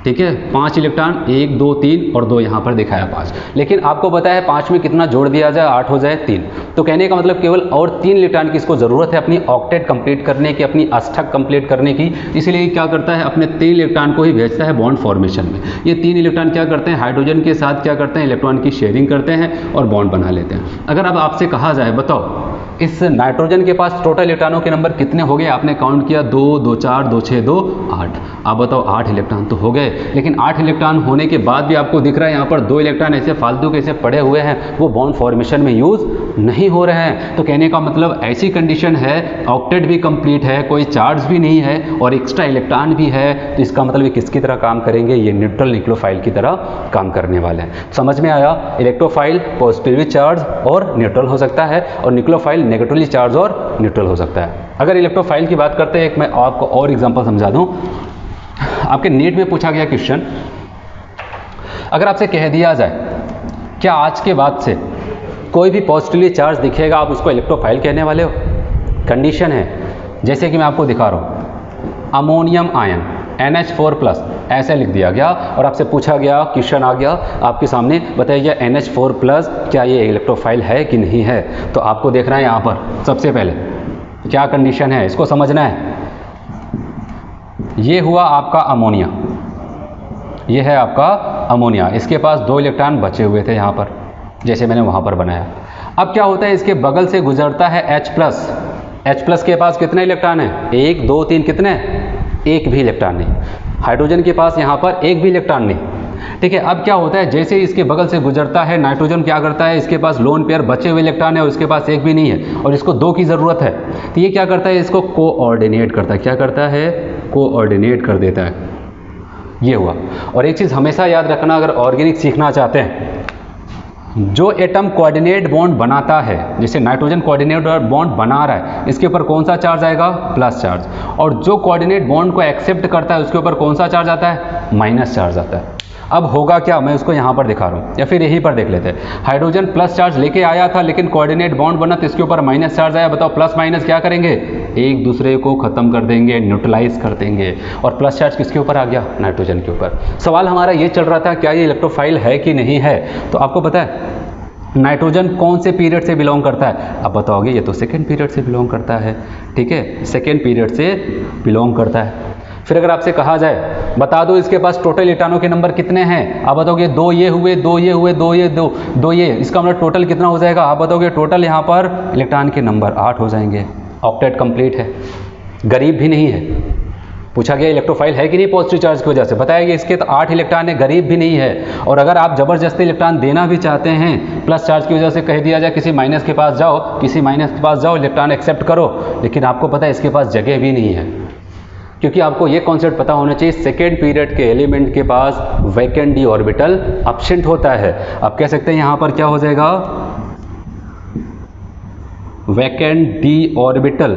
ठीक है, 5 इलेक्ट्रॉन, 1 2 3 और 2 यहाँ पर दिखाया 5। लेकिन आपको पता है 5 में कितना जोड़ दिया जाए, 8 हो जाए 3। तो कहने का मतलब केवल और 3 इलेक्ट्रॉन की इसको ज़रूरत है अपनी ऑक्टेट कंप्लीट करने की, अपनी अष्टक कंप्लीट करने की। इसलिए क्या करता है, अपने 3 इलेक्ट्रॉन को ही भेजता है बॉन्ड फॉर्मेशन में। ये 3 इलेक्ट्रॉन क्या करते हैं, हाइड्रोजन के साथ क्या करते हैं, इलेक्ट्रॉन की शेयरिंग करते हैं और बॉन्ड बना लेते हैं। अगर अब आपसे कहा जाए बताओ इस नाइट्रोजन के पास टोटल इलेक्ट्रॉनों के नंबर कितने हो गए, आपने काउंट किया 2 2 4 2 6 2 8। आप बताओ 8 इलेक्ट्रॉन तो हो गए, लेकिन 8 इलेक्ट्रॉन होने के बाद भी आपको दिख रहा है यहाँ पर 2 इलेक्ट्रॉन ऐसे फालतू के ऐसे पड़े हुए हैं, वो बॉन्ड फॉर्मेशन में यूज नहीं हो रहे हैं। तो कहने का मतलब ऐसी कंडीशन है, ऑक्टेट भी कंप्लीट है, कोई चार्ज भी नहीं है और एक्स्ट्रा इलेक्ट्रॉन भी है। तो इसका मतलब ये किसकी तरह काम करेंगे, ये न्यूट्रल न्यूक्लियोफाइल की तरह काम करने वाले हैं। समझ में आया? इलेक्ट्रोफाइल पॉजिटिवली चार्ज और न्यूट्रल हो सकता है और न्यूक्लियोफाइल नेगेटिवली चार्ज और न्यूट्रल हो सकता है। अगर इलेक्ट्रोफाइल की बात करते हैं, एक मैं आपको और एग्जांपल समझा दूं। आपके नीट में पूछा गया क्वेश्चन, अगर आपसे कह दिया जाए क्या आज के बाद से कोई भी पॉजिटिवली चार्ज दिखेगा आप उसको इलेक्ट्रोफाइल कहने वाले हो? कंडीशन है, जैसे कि मैं आपको दिखा रहा हूँ, अमोनियम आयन NH4+ ऐसे लिख दिया गया और आपसे पूछा गया, क्वेश्चन आ गया आपके सामने, बताइए NH4+ क्या ये इलेक्ट्रोफाइल है कि नहीं है? तो आपको देखना है यहाँ पर सबसे पहले क्या कंडीशन है, इसको समझना है। ये हुआ आपका अमोनिया, ये है आपका अमोनिया, इसके पास 2 इलेक्ट्रॉन बचे हुए थे यहाँ पर, जैसे मैंने वहाँ पर बनाया। अब क्या होता है, इसके बगल से गुजरता है H+ के पास कितने इलेक्ट्रॉन है? 1 2 3, कितने? एक भी इलेक्ट्रॉन नहीं। हाइड्रोजन के पास यहाँ पर एक भी इलेक्ट्रॉन नहीं। ठीक है, अब क्या होता है, जैसे इसके बगल से गुजरता है नाइट्रोजन क्या करता है, इसके पास लोन पेयर बचे हुए इलेक्ट्रॉन है और इसके पास एक भी नहीं है और इसको 2 की ज़रूरत है, तो ये क्या करता है, इसको कोऑर्डिनेट करता है। क्या करता है? कोऑर्डिनेट कर देता है। ये हुआ। और एक चीज़ हमेशा याद रखना, अगर ऑर्गेनिक सीखना चाहते हैं, जो एटम कोऑर्डिनेट बॉन्ड बनाता है, जैसे नाइट्रोजन कोऑर्डिनेट बॉन्ड बना रहा है, इसके ऊपर कौन सा चार्ज आएगा? Plus charge. और जो कोऑर्डिनेट बॉन्ड को एक्सेप्ट करता है उसके ऊपर कौन सा चार्ज आता है? माइनस चार्ज आता है। अब होगा क्या, मैं उसको यहाँ पर दिखा रहा हूँ या फिर यहीं पर देख लेते हैं। हाइड्रोजन प्लस चार्ज लेके आया था लेकिन कोऑर्डिनेट बॉन्ड बना तो इसके ऊपर माइनस चार्ज आया। बताओ प्लस माइनस क्या करेंगे? एक दूसरे को खत्म कर देंगे, न्यूट्रलाइज कर देंगे। और प्लस चार्ज किसके ऊपर आ गया? नाइट्रोजन के ऊपर। सवाल हमारा ये चल रहा था क्या ये इलेक्ट्रोफाइल है कि नहीं है। तो आपको पता है नाइट्रोजन कौन से पीरियड से बिलोंग करता है? आप बताओगे ये तो सेकेंड पीरियड से बिलोंग करता है। ठीक है, सेकेंड पीरियड से बिलोंग करता है। फिर अगर आपसे कहा जाए बता दो इसके पास टोटल इलेक्ट्रॉनों के नंबर कितने हैं, आप बताओगे 2 ये हुए, 2 ये हुए, 2 ये, 2 ये, इसका मतलब टोटल कितना हो जाएगा? आप बताओगे टोटल यहाँ पर इलेक्ट्रॉन के नंबर 8 हो जाएंगे। ऑक्टेट कंप्लीट है, गरीब भी नहीं है। पूछा गया इलेक्ट्रोफाइल है कि नहीं पॉजिटिव चार्ज की वजह से, बताया कि इसके तो 8 इलेक्ट्रॉन है, गरीब भी नहीं है। और अगर आप जबरदस्ती इलेक्ट्रॉन देना भी चाहते हैं प्लस चार्ज की वजह से, कह दिया जाए किसी माइनस के पास जाओ, किसी माइनस के पास जाओ, इलेक्ट्रॉन एक्सेप्ट करो, लेकिन आपको पता है इसके पास जगह भी नहीं है। क्योंकि आपको ये कॉन्सेप्ट पता होना चाहिए, सेकेंड पीरियड के एलिमेंट के पास वैकेंट डी ऑर्बिटल एब्सेंट होता है। आप कह सकते हैं यहाँ पर क्या हो जाएगा? वैकेंट डी ऑर्बिटल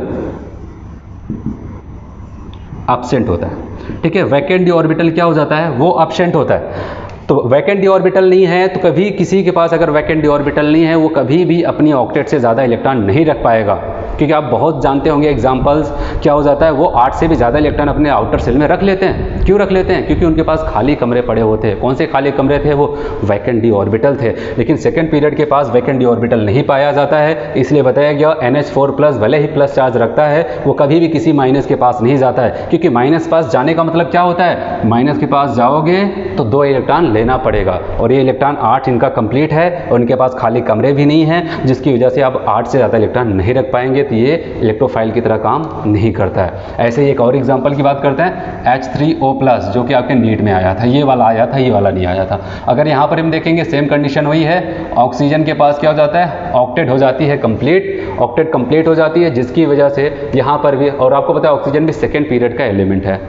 एब्सेंट होता है। ठीक है, वैकेंट डी ऑर्बिटल क्या हो जाता है? वो एब्सेंट होता है। तो वैकेंट डी ऑर्बिटल नहीं है तो कभी किसी के पास अगर वैकेंट डी ऑर्बिटल नहीं है वो कभी भी अपनी ऑक्टेट से ज़्यादा इलेक्ट्रॉन नहीं रख पाएगा। क्योंकि आप बहुत जानते होंगे एग्जांपल्स, क्या हो जाता है वो 8 से भी ज़्यादा इलेक्ट्रॉन अपने आउटर सेल में रख लेते हैं। क्यों रख लेते हैं? क्योंकि उनके पास खाली कमरे पड़े होते हैं। कौन से खाली कमरे थे? वो वैकेंट डी ऑर्बिटल थे। लेकिन सेकेंड पीरियड के पास वैकेंट डी ऑर्बिटल नहीं पाया जाता है, इसलिए बताया गया NH4+ भले ही प्लस चार्ज रखता है वो कभी भी किसी माइनस के पास नहीं जाता है। क्योंकि माइनस पास जाने का मतलब क्या होता है? माइनस के पास जाओगे तो 2 इलेक्ट्रॉन लेना पड़ेगा और ये इलेक्ट्रॉन 8 इनका कंप्लीट है और इनके पास खाली कमरे भी नहीं है, जिसकी वजह से आप 8 से ज़्यादा इलेक्ट्रॉन नहीं रख पाएंगे, तो ये इलेक्ट्रोफाइल की तरह काम नहीं करता है। ऐसे ही एक और एग्जांपल की बात करते हैं, H3O+ जो कि आपके नीट में आया था, ये वाला आया था, ये वाला नहीं आया था। अगर यहाँ पर हम देखेंगे सेम कंडीशन वही है, ऑक्सीजन के पास क्या हो जाता है? ऑक्टेट हो जाती है कंप्लीट, ऑक्टेट कंप्लीट हो जाती है, जिसकी वजह से यहाँ पर भी, और आपको पता है ऑक्सीजन भी सेकेंड पीरियड का एलिमेंट है,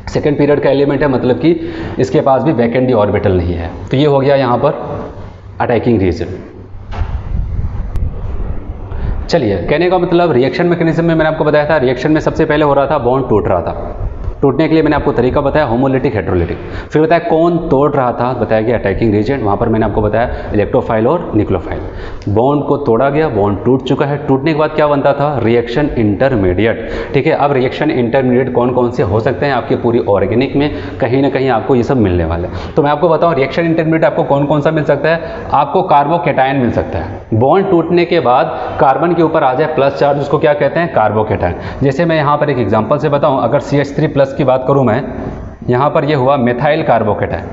सेकेंड पीरियड का एलिमेंट है, मतलब कि इसके पास भी वैकेंट डी ऑर्बिटल नहीं है। तो ये हो गया यहाँ पर अटैकिंग रीजन। चलिए, कहने का मतलब रिएक्शन मैकेनिज्म में मैंने आपको बताया था, रिएक्शन में सबसे पहले हो रहा था बॉन्ड टूट रहा था। टूटने के लिए मैंने आपको तरीका बताया होमोलिटिक हेट्रोलिटिक। फिर बताया कौन तोड़ रहा था, बताया गया अटैकिंग रीजन। वहाँ पर मैंने आपको बताया इलेक्ट्रोफाइल और न्यूक्लियोफाइल। बॉन्ड को तोड़ा गया, बॉन्ड टूट चुका है। टूटने के बाद क्या बनता था? Reaction intermediate. ठीक है, अब रिएक्शन इंटरमीडिएट कौन कौन से हो सकते हैं आपके पूरी ऑर्गेनिक में, कहीं ना कहीं आपको ये सब मिलने वाले हैं। तो मैं आपको बताऊँ रिएक्शन इंटरमीडिएट आपको कौन कौन सा मिल सकता है। आपको कार्बोकैटायन मिल सकता है। बॉन्ड टूटने के बाद कार्बन के ऊपर आ जाए प्लस चार्ज, उसको क्या कहते हैं? कार्बोकैटायन। जैसे मैं यहाँ पर एक एग्जाम्पल से बताऊँ, अगर CH3+ की बात करूँ मैं, यहाँ पर ये हुआ मेथाइल कार्बोकैटायन।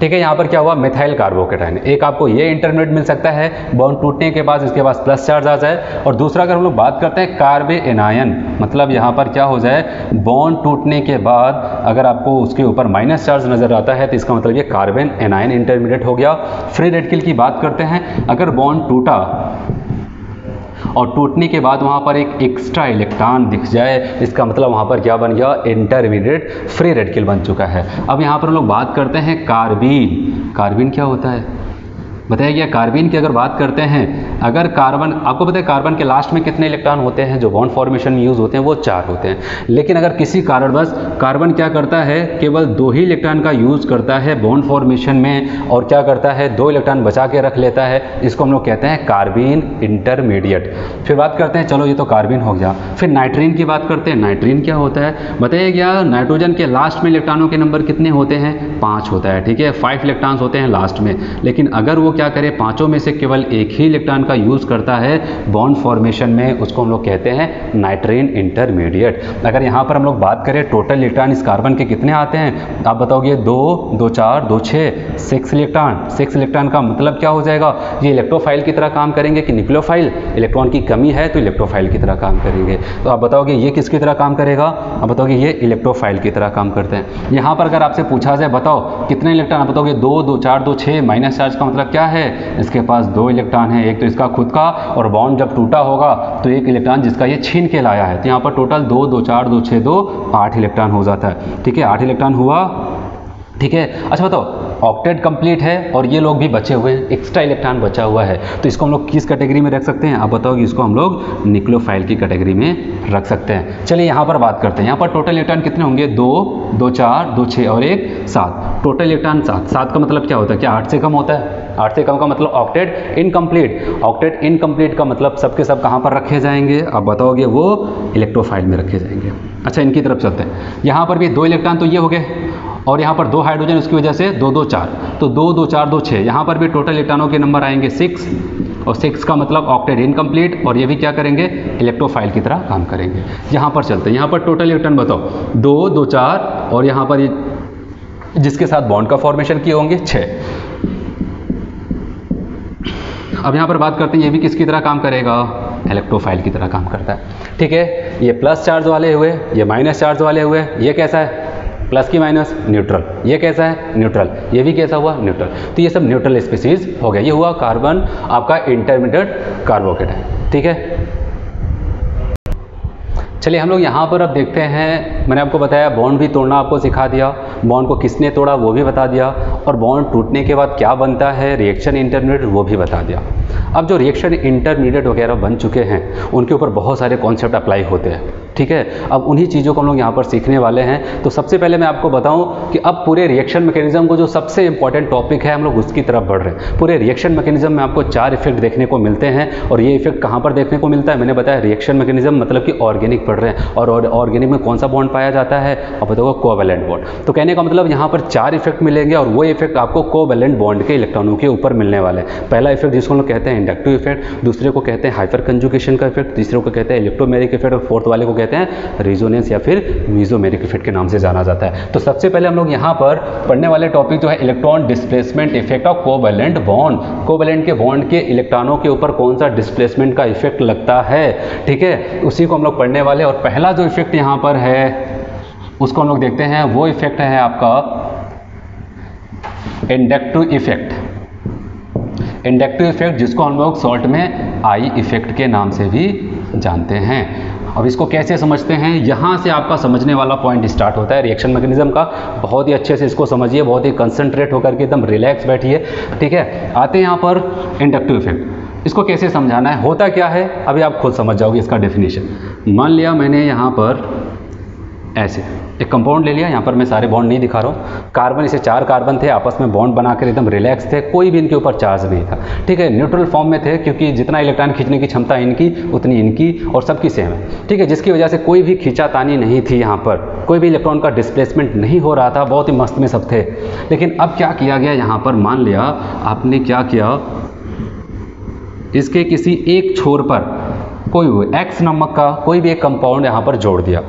ठीक है, यहाँ पर क्या हुआ? Methyl carbocation. एक आपको ये इंटरमीडिएट मिल सकता है बॉन्ड टूटने के बाद, इसके पास प्लस चार्ज आ जाए। और दूसरा अगर हम लोग बात करते हैं कार्बे एनायन, मतलब यहाँ पर क्या हो जाए, बॉन्ड टूटने के बाद अगर आपको उसके ऊपर माइनस चार्ज नजर आता है तो इसका मतलब ये कार्बन एनायन इंटरमीडिएट हो गया। फ्री रेडिकल की बात करते हैं, अगर बॉन्ड टूटा और टूटने के बाद वहाँ पर एक एक्स्ट्रा इलेक्ट्रॉन दिख जाए, इसका मतलब वहाँ पर क्या बन गया? इंटरमीडिएट फ्री रेडिकल बन चुका है। अब यहाँ पर लोग बात करते हैं कार्बीन। कार्बीन क्या होता है? बताया गया। कार्बन की अगर बात करते हैं, अगर कार्बन, आपको पता है कार्बन के लास्ट में कितने इलेक्ट्रॉन होते हैं जो बॉन्ड फॉर्मेशन में यूज़ होते हैं, वो 4 होते हैं। लेकिन अगर किसी कारणवश कार्बन क्या करता है, केवल 2 ही इलेक्ट्रॉन का यूज़ करता है बॉन्ड फॉर्मेशन में, और क्या करता है 2 इलेक्ट्रॉन बचा के रख लेता है, इसको हम लोग कहते हैं कार्बन इंटरमीडिएट। फिर बात करते हैं, चलो ये तो कार्बन हो गया, फिर नाइट्रीन की बात करते हैं। नाइट्रीन क्या होता है, बताया गया नाइट्रोजन के लास्ट में इलेक्ट्रॉनों के नंबर कितने होते हैं, 5 होता है, ठीक है, 5 इलेक्ट्रॉन्स होते हैं लास्ट में। लेकिन अगर वो क्या करे, पांचों में से केवल एक ही इलेक्ट्रॉन का यूज़ करता है बॉन्ड फॉर्मेशन में, उसको हम लोग कहते हैं नाइट्रीन इंटरमीडिएट। अगर यहाँ पर हम लोग बात करें टोटल इलेक्ट्रॉन इस कार्बन के कितने आते हैं, आप बताओगे 2, 2 4, 2 6, 6 इलेक्ट्रॉन। 6 इलेक्ट्रॉन का मतलब क्या हो जाएगा, ये इलेक्ट्रोफाइल की तरह काम करेंगे कि न्यूक्लियोफाइल, इलेक्ट्रॉन की कमी है तो इलेक्ट्रोफाइल की तरह काम करेंगे। तो आप बताओगे ये किसकी तरह काम करेगा, आप बताओगे ये इलेक्ट्रोफाइल की तरह काम करते हैं। यहाँ पर अगर आपसे पूछा जाए बताओ कितने इलेक्ट्रॉन, आप बताओगे 2, 2 4, 2 6, माइनस चार्ज का मतलब क्या है, इसके पास 2 इलेक्ट्रॉन है, एक तो इसका खुद का, और बॉन्ड जब टूटा होगा तो एक इलेक्ट्रॉन जिसका ये छीन के लाया है, तो यहाँ पर टोटल 2, 2 4, 2 6, 2 8 इलेक्ट्रॉन हो जाता है, ठीक है, 8 इलेक्ट्रॉन हुआ, ठीक है। अच्छा बताओ, ऑक्टेट कंप्लीट है और ये लोग भी बचे हुए हैं, एक्स्ट्रा इलेक्ट्रॉन बचा हुआ है, तो इसको हम लोग किस कैटेगरी में रख सकते हैं, आप बताओगे, इसको हम लोग न्यूक्लियोफाइल की कैटेगरी में रख सकते हैं। चलिए यहाँ पर बात करते हैं, यहाँ पर टोटल इलेक्ट्रॉन कितने होंगे, 2, 2 4, 2 6 और 1 7, टोटल इलेक्ट्रॉन 7। 7 का मतलब क्या होता है, क्या 8 से कम होता है, 8 से कम का मतलब ऑक्टेट इनकम्प्लीट। ऑक्टेट इनकम्प्लीट का मतलब सबके सब कहाँ पर रखे जाएंगे, आप बताओगे वो इलेक्ट्रोफाइल में रखे जाएंगे। अच्छा इनकी तरफ चलते हैं, यहाँ पर भी 2 इलेक्ट्रॉन तो ये हो गए, और यहाँ पर 2 हाइड्रोजन, उसकी वजह से 2, 2 4, तो 2, 2 4, 2 6, यहाँ पर भी टोटल इलेक्ट्रॉनों के नंबर आएंगे 6, और 6 का मतलब ऑक्टेट इनकम्प्लीट, और ये भी क्या करेंगे, इलेक्ट्रोफाइल की तरह काम करेंगे। यहाँ पर चलते हैं, यहाँ पर टोटल इलेक्ट्रॉन बताओ 2, 2 4, और यहाँ पर जिसके साथ बॉन्ड का फॉर्मेशन किए होंगे 6। अब यहाँ पर बात करते हैं, ये भी किसकी तरह काम करेगा, इलेक्ट्रोफाइल की तरह काम करता है, ठीक है। ये प्लस चार्ज वाले हुए, ये माइनस चार्ज वाले हुए, ये कैसा है, प्लस की माइनस न्यूट्रल, ये कैसा है न्यूट्रल, ये भी कैसा हुआ न्यूट्रल, तो ये सब न्यूट्रल स्पीसीज हो गया। ये हुआ कार्बन आपका इंटरमीडिएट कार्बोकेट है, ठीक है। चलिए हम लोग यहाँ पर अब देखते हैं, मैंने आपको बताया बॉन्ड भी तोड़ना आपको सिखा दिया, बॉन्ड को किसने तोड़ा वो भी बता दिया, और बॉन्ड टूटने के बाद क्या बनता है, रिएक्शन इंटरमीडिएट, वो भी बता दिया। अब जो रिएक्शन इंटरमीडिएट वगैरह बन चुके हैं उनके ऊपर बहुत सारे कॉन्सेप्ट अप्लाई होते हैं, ठीक है। अब उन्हीं चीज़ों को हम लोग यहाँ पर सीखने वाले हैं। तो सबसे पहले मैं आपको बताऊँ कि अब पूरे रिएक्शन मैकेनिज्म को जो सबसे इंपॉर्टेंट टॉपिक है, हम लोग उसकी तरफ बढ़ रहे हैं। पूरे रिएक्शन मैकेनिज्म में आपको 4 इफेक्ट देखने को मिलते हैं, और ये इफेक्ट कहाँ पर देखने को मिलता है, मैंने बताया रिएक्शन मैकेनिज्म मतलब कि ऑर्गेनिक पढ़ रहे हैं, और ऑर्गेनिक में कौन सा बॉन्ड पाया जाता है, अब बताओ कोवैलेंट बॉन्ड। तो कहने का मतलब यहाँ पर 4 इफेक्ट मिलेंगे, और वो इफेक्ट आपको कोवैलेंट बॉन्ड के इलेक्ट्रॉनों के ऊपर मिलने वाले हैं। पहला इफेक्ट जिसको हम लोग कहते हैं इंडक्टिव इफेक्ट, दूसरे को कहते हैं हाइपर कंजुगेशन का इफेक्ट, तीसरे को कहते हैं इलेक्ट्रोमेरिक इफेक्ट, और फोर्थ वाले को कहते हैं रेजोनेंस या फिर मीजोमेरिक इफेक्ट के नाम से जाना जाता है। तो सबसे पहले हम लोग यहाँ पर पढ़ने वाले टॉपिक जो है electron displacement effect of covalent bond. Covalent के बॉन्ड के इलेक्ट्रॉनों के ऊपर कौन सा डिस्प्लेसमेंट का इफेक्ट लगता है, ठीक है, उसी को हम लोग पढ़ने वाले। और पहला जो इफेक्ट यहाँ पर है उसको हम लोग देखते हैं, वो इफेक्ट है आपका इंडक्टिव इफेक्ट। इंडक्टिव इफेक्ट जिसको हम लोग शॉर्ट में आई इफेक्ट के नाम से भी जानते हैं। अब इसको कैसे समझते हैं, यहाँ से आपका समझने वाला पॉइंट स्टार्ट होता है रिएक्शन मैकेनिज्म का। बहुत ही अच्छे से इसको समझिए, बहुत ही कंसंट्रेट होकर के एकदम रिलैक्स बैठिए, ठीक है। आते हैं यहाँ पर इंडक्टिव इफेक्ट, इसको कैसे समझाना है, होता क्या है, अभी आप खुद समझ जाओगे इसका डेफिनेशन। मान लिया मैंने यहाँ पर ऐसे एक कंपाउंड ले लिया, यहाँ पर मैं सारे बॉन्ड नहीं दिखा रहा हूँ, कार्बन, इसे 4 कार्बन थे, आपस में बॉन्ड बनाकर एकदम रिलैक्स थे, कोई भी इनके ऊपर चार्ज नहीं था, ठीक है, न्यूट्रल फॉर्म में थे, क्योंकि जितना इलेक्ट्रॉन खींचने की क्षमता इनकी उतनी इनकी और सबकी सेम है, ठीक है, जिसकी वजह से कोई भी खींचातानी नहीं थी, यहाँ पर कोई भी इलेक्ट्रॉन का डिस्प्लेसमेंट नहीं हो रहा था, बहुत ही मस्त में सब थे। लेकिन अब क्या किया गया, यहाँ पर मान लिया आपने क्या किया, इसके किसी एक छोर पर कोई X नमक का कोई भी एक कंपाउंड यहाँ पर जोड़ दिया,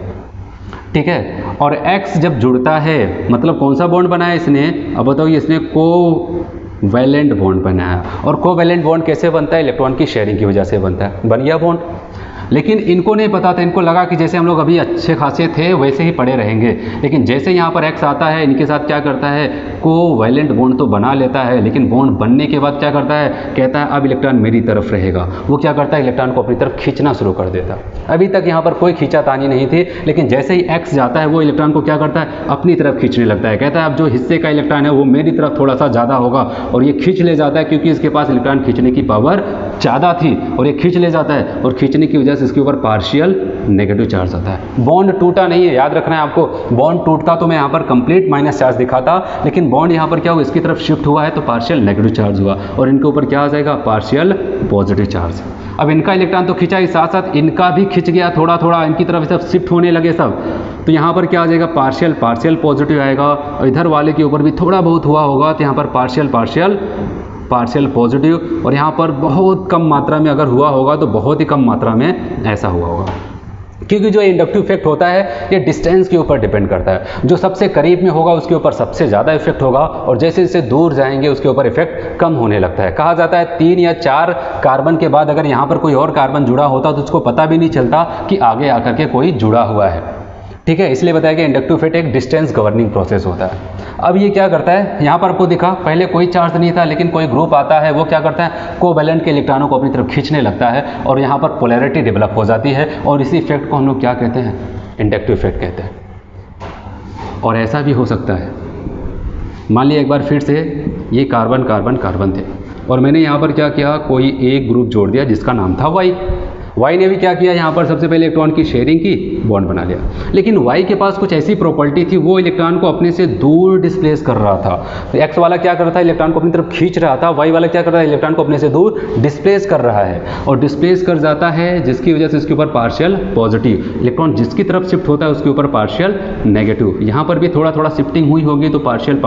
ठीक है, और X जब जुड़ता है मतलब कौन सा बॉन्ड बनाया इसने, अब बताओ, इसने कोवैलेंट बॉन्ड बनाया। और कोवैलेंट बॉन्ड कैसे बनता है, इलेक्ट्रॉन की शेयरिंग की वजह से बनता है, बन गया बॉन्ड। लेकिन इनको नहीं पता था, इनको लगा कि जैसे हम लोग अभी अच्छे खासे थे वैसे ही पड़े रहेंगे। लेकिन जैसे यहाँ पर X आता है, इनके साथ क्या करता है, कोवैलेंट बॉन्ड तो बना लेता है, लेकिन बॉन्ड बनने के बाद क्या करता है, कहता है अब इलेक्ट्रॉन मेरी तरफ रहेगा। वो क्या करता है, इलेक्ट्रॉन को अपनी तरफ खींचना शुरू कर देता है। अभी तक यहाँ पर कोई खींचातानी नहीं थी, लेकिन जैसे ही X जाता है वो इलेक्ट्रॉन को क्या करता है, अपनी तरफ खींचने लगता है। कहता है अब जो हिस्से का इलेक्ट्रॉन है वो मेरी तरफ थोड़ा सा ज़्यादा होगा, और ये खींच ले जाता है क्योंकि इसके पास इलेक्ट्रॉन खींचने की पावर ज़्यादा थी, और ये खींच ले जाता है, और खींचने की वजह से इसके ऊपर पार्शियल नेगेटिव चार्ज आता है। बॉन्ड टूटा नहीं है, याद रखना है आपको। बॉन्ड टूटता तो मैं यहाँ पर कंप्लीट माइनस चार्ज दिखाता, लेकिन बॉन्ड यहाँ पर क्या हुआ, इसकी तरफ शिफ्ट हुआ है तो पार्शियल नेगेटिव चार्ज हुआ, और इनके ऊपर क्या आ जाएगा, पार्शियल पॉजिटिव चार्ज। अब इनका इलेक्ट्रॉन तो खींचा ही, साथ साथ इनका भी खिंच गया थोड़ा थोड़ा, इनकी तरफ सब शिफ्ट होने लगे सब। तो यहाँ पर क्या आ जाएगा, पार्शियल पॉजिटिव आएगा, और इधर वाले के ऊपर भी थोड़ा बहुत हुआ होगा, तो यहाँ पर पार्शियल पॉजिटिव, और यहाँ पर बहुत कम मात्रा में अगर हुआ होगा तो बहुत ही कम मात्रा में ऐसा हुआ होगा। क्योंकि जो इंडक्टिव इफेक्ट होता है ये डिस्टेंस के ऊपर डिपेंड करता है। जो सबसे करीब में होगा उसके ऊपर सबसे ज़्यादा इफेक्ट होगा, और जैसे जैसे दूर जाएंगे उसके ऊपर इफेक्ट कम होने लगता है। कहा जाता है 3 या 4 कार्बन के बाद अगर यहाँ पर कोई और कार्बन जुड़ा होता तो उसको पता भी नहीं चलता कि आगे आकर के कोई जुड़ा हुआ है। ठीक है, इसलिए बताया कि इंडक्टिव इफेक्ट एक डिस्टेंस गवर्निंग प्रोसेस होता है। अब ये क्या करता है, यहाँ पर आपको दिखा पहले कोई चार्ज नहीं था, लेकिन कोई ग्रुप आता है, वो क्या करता है, कोवैलेंट के इलेक्ट्रॉनों को अपनी तरफ खींचने लगता है, और यहाँ पर पोलैरिटी डेवलप हो जाती है, और इसी इफेक्ट को हम लोग क्या कहते हैं, इंडक्टिव इफेक्ट कहते हैं। और ऐसा भी हो सकता है, मान लिया एक बार फिर से ये कार्बन थे, और मैंने यहाँ पर क्या किया, कोई एक ग्रुप जोड़ दिया जिसका नाम था वाई ने भी क्या किया, यहाँ पर सबसे पहले इलेक्ट्रॉन की शेयरिंग की, बॉन्ड बना लिया। लेकिन वाई के पास कुछ ऐसी प्रॉपर्टी थी, वो इलेक्ट्रॉन को अपने से दूर डिस्प्लेस कर रहा था। तो एक्स वाला क्या कर रहा था, इलेक्ट्रॉन को अपनी तरफ खींच रहा था, वाई वाला क्या कर रहा है, इलेक्ट्रॉन को अपने से दूर डिस्प्लेस कर रहा है, और डिस्प्लेस कर जाता है जिसकी वजह से इसके ऊपर पार्शियल पॉजिटिव, इलेक्ट्रॉन जिसकी तरफ शिफ्ट होता है उसके ऊपर पार्शियल नेगेटिव। यहाँ पर भी थोड़ा थोड़ा शिफ्टिंग हुई होगी तो पार्शियल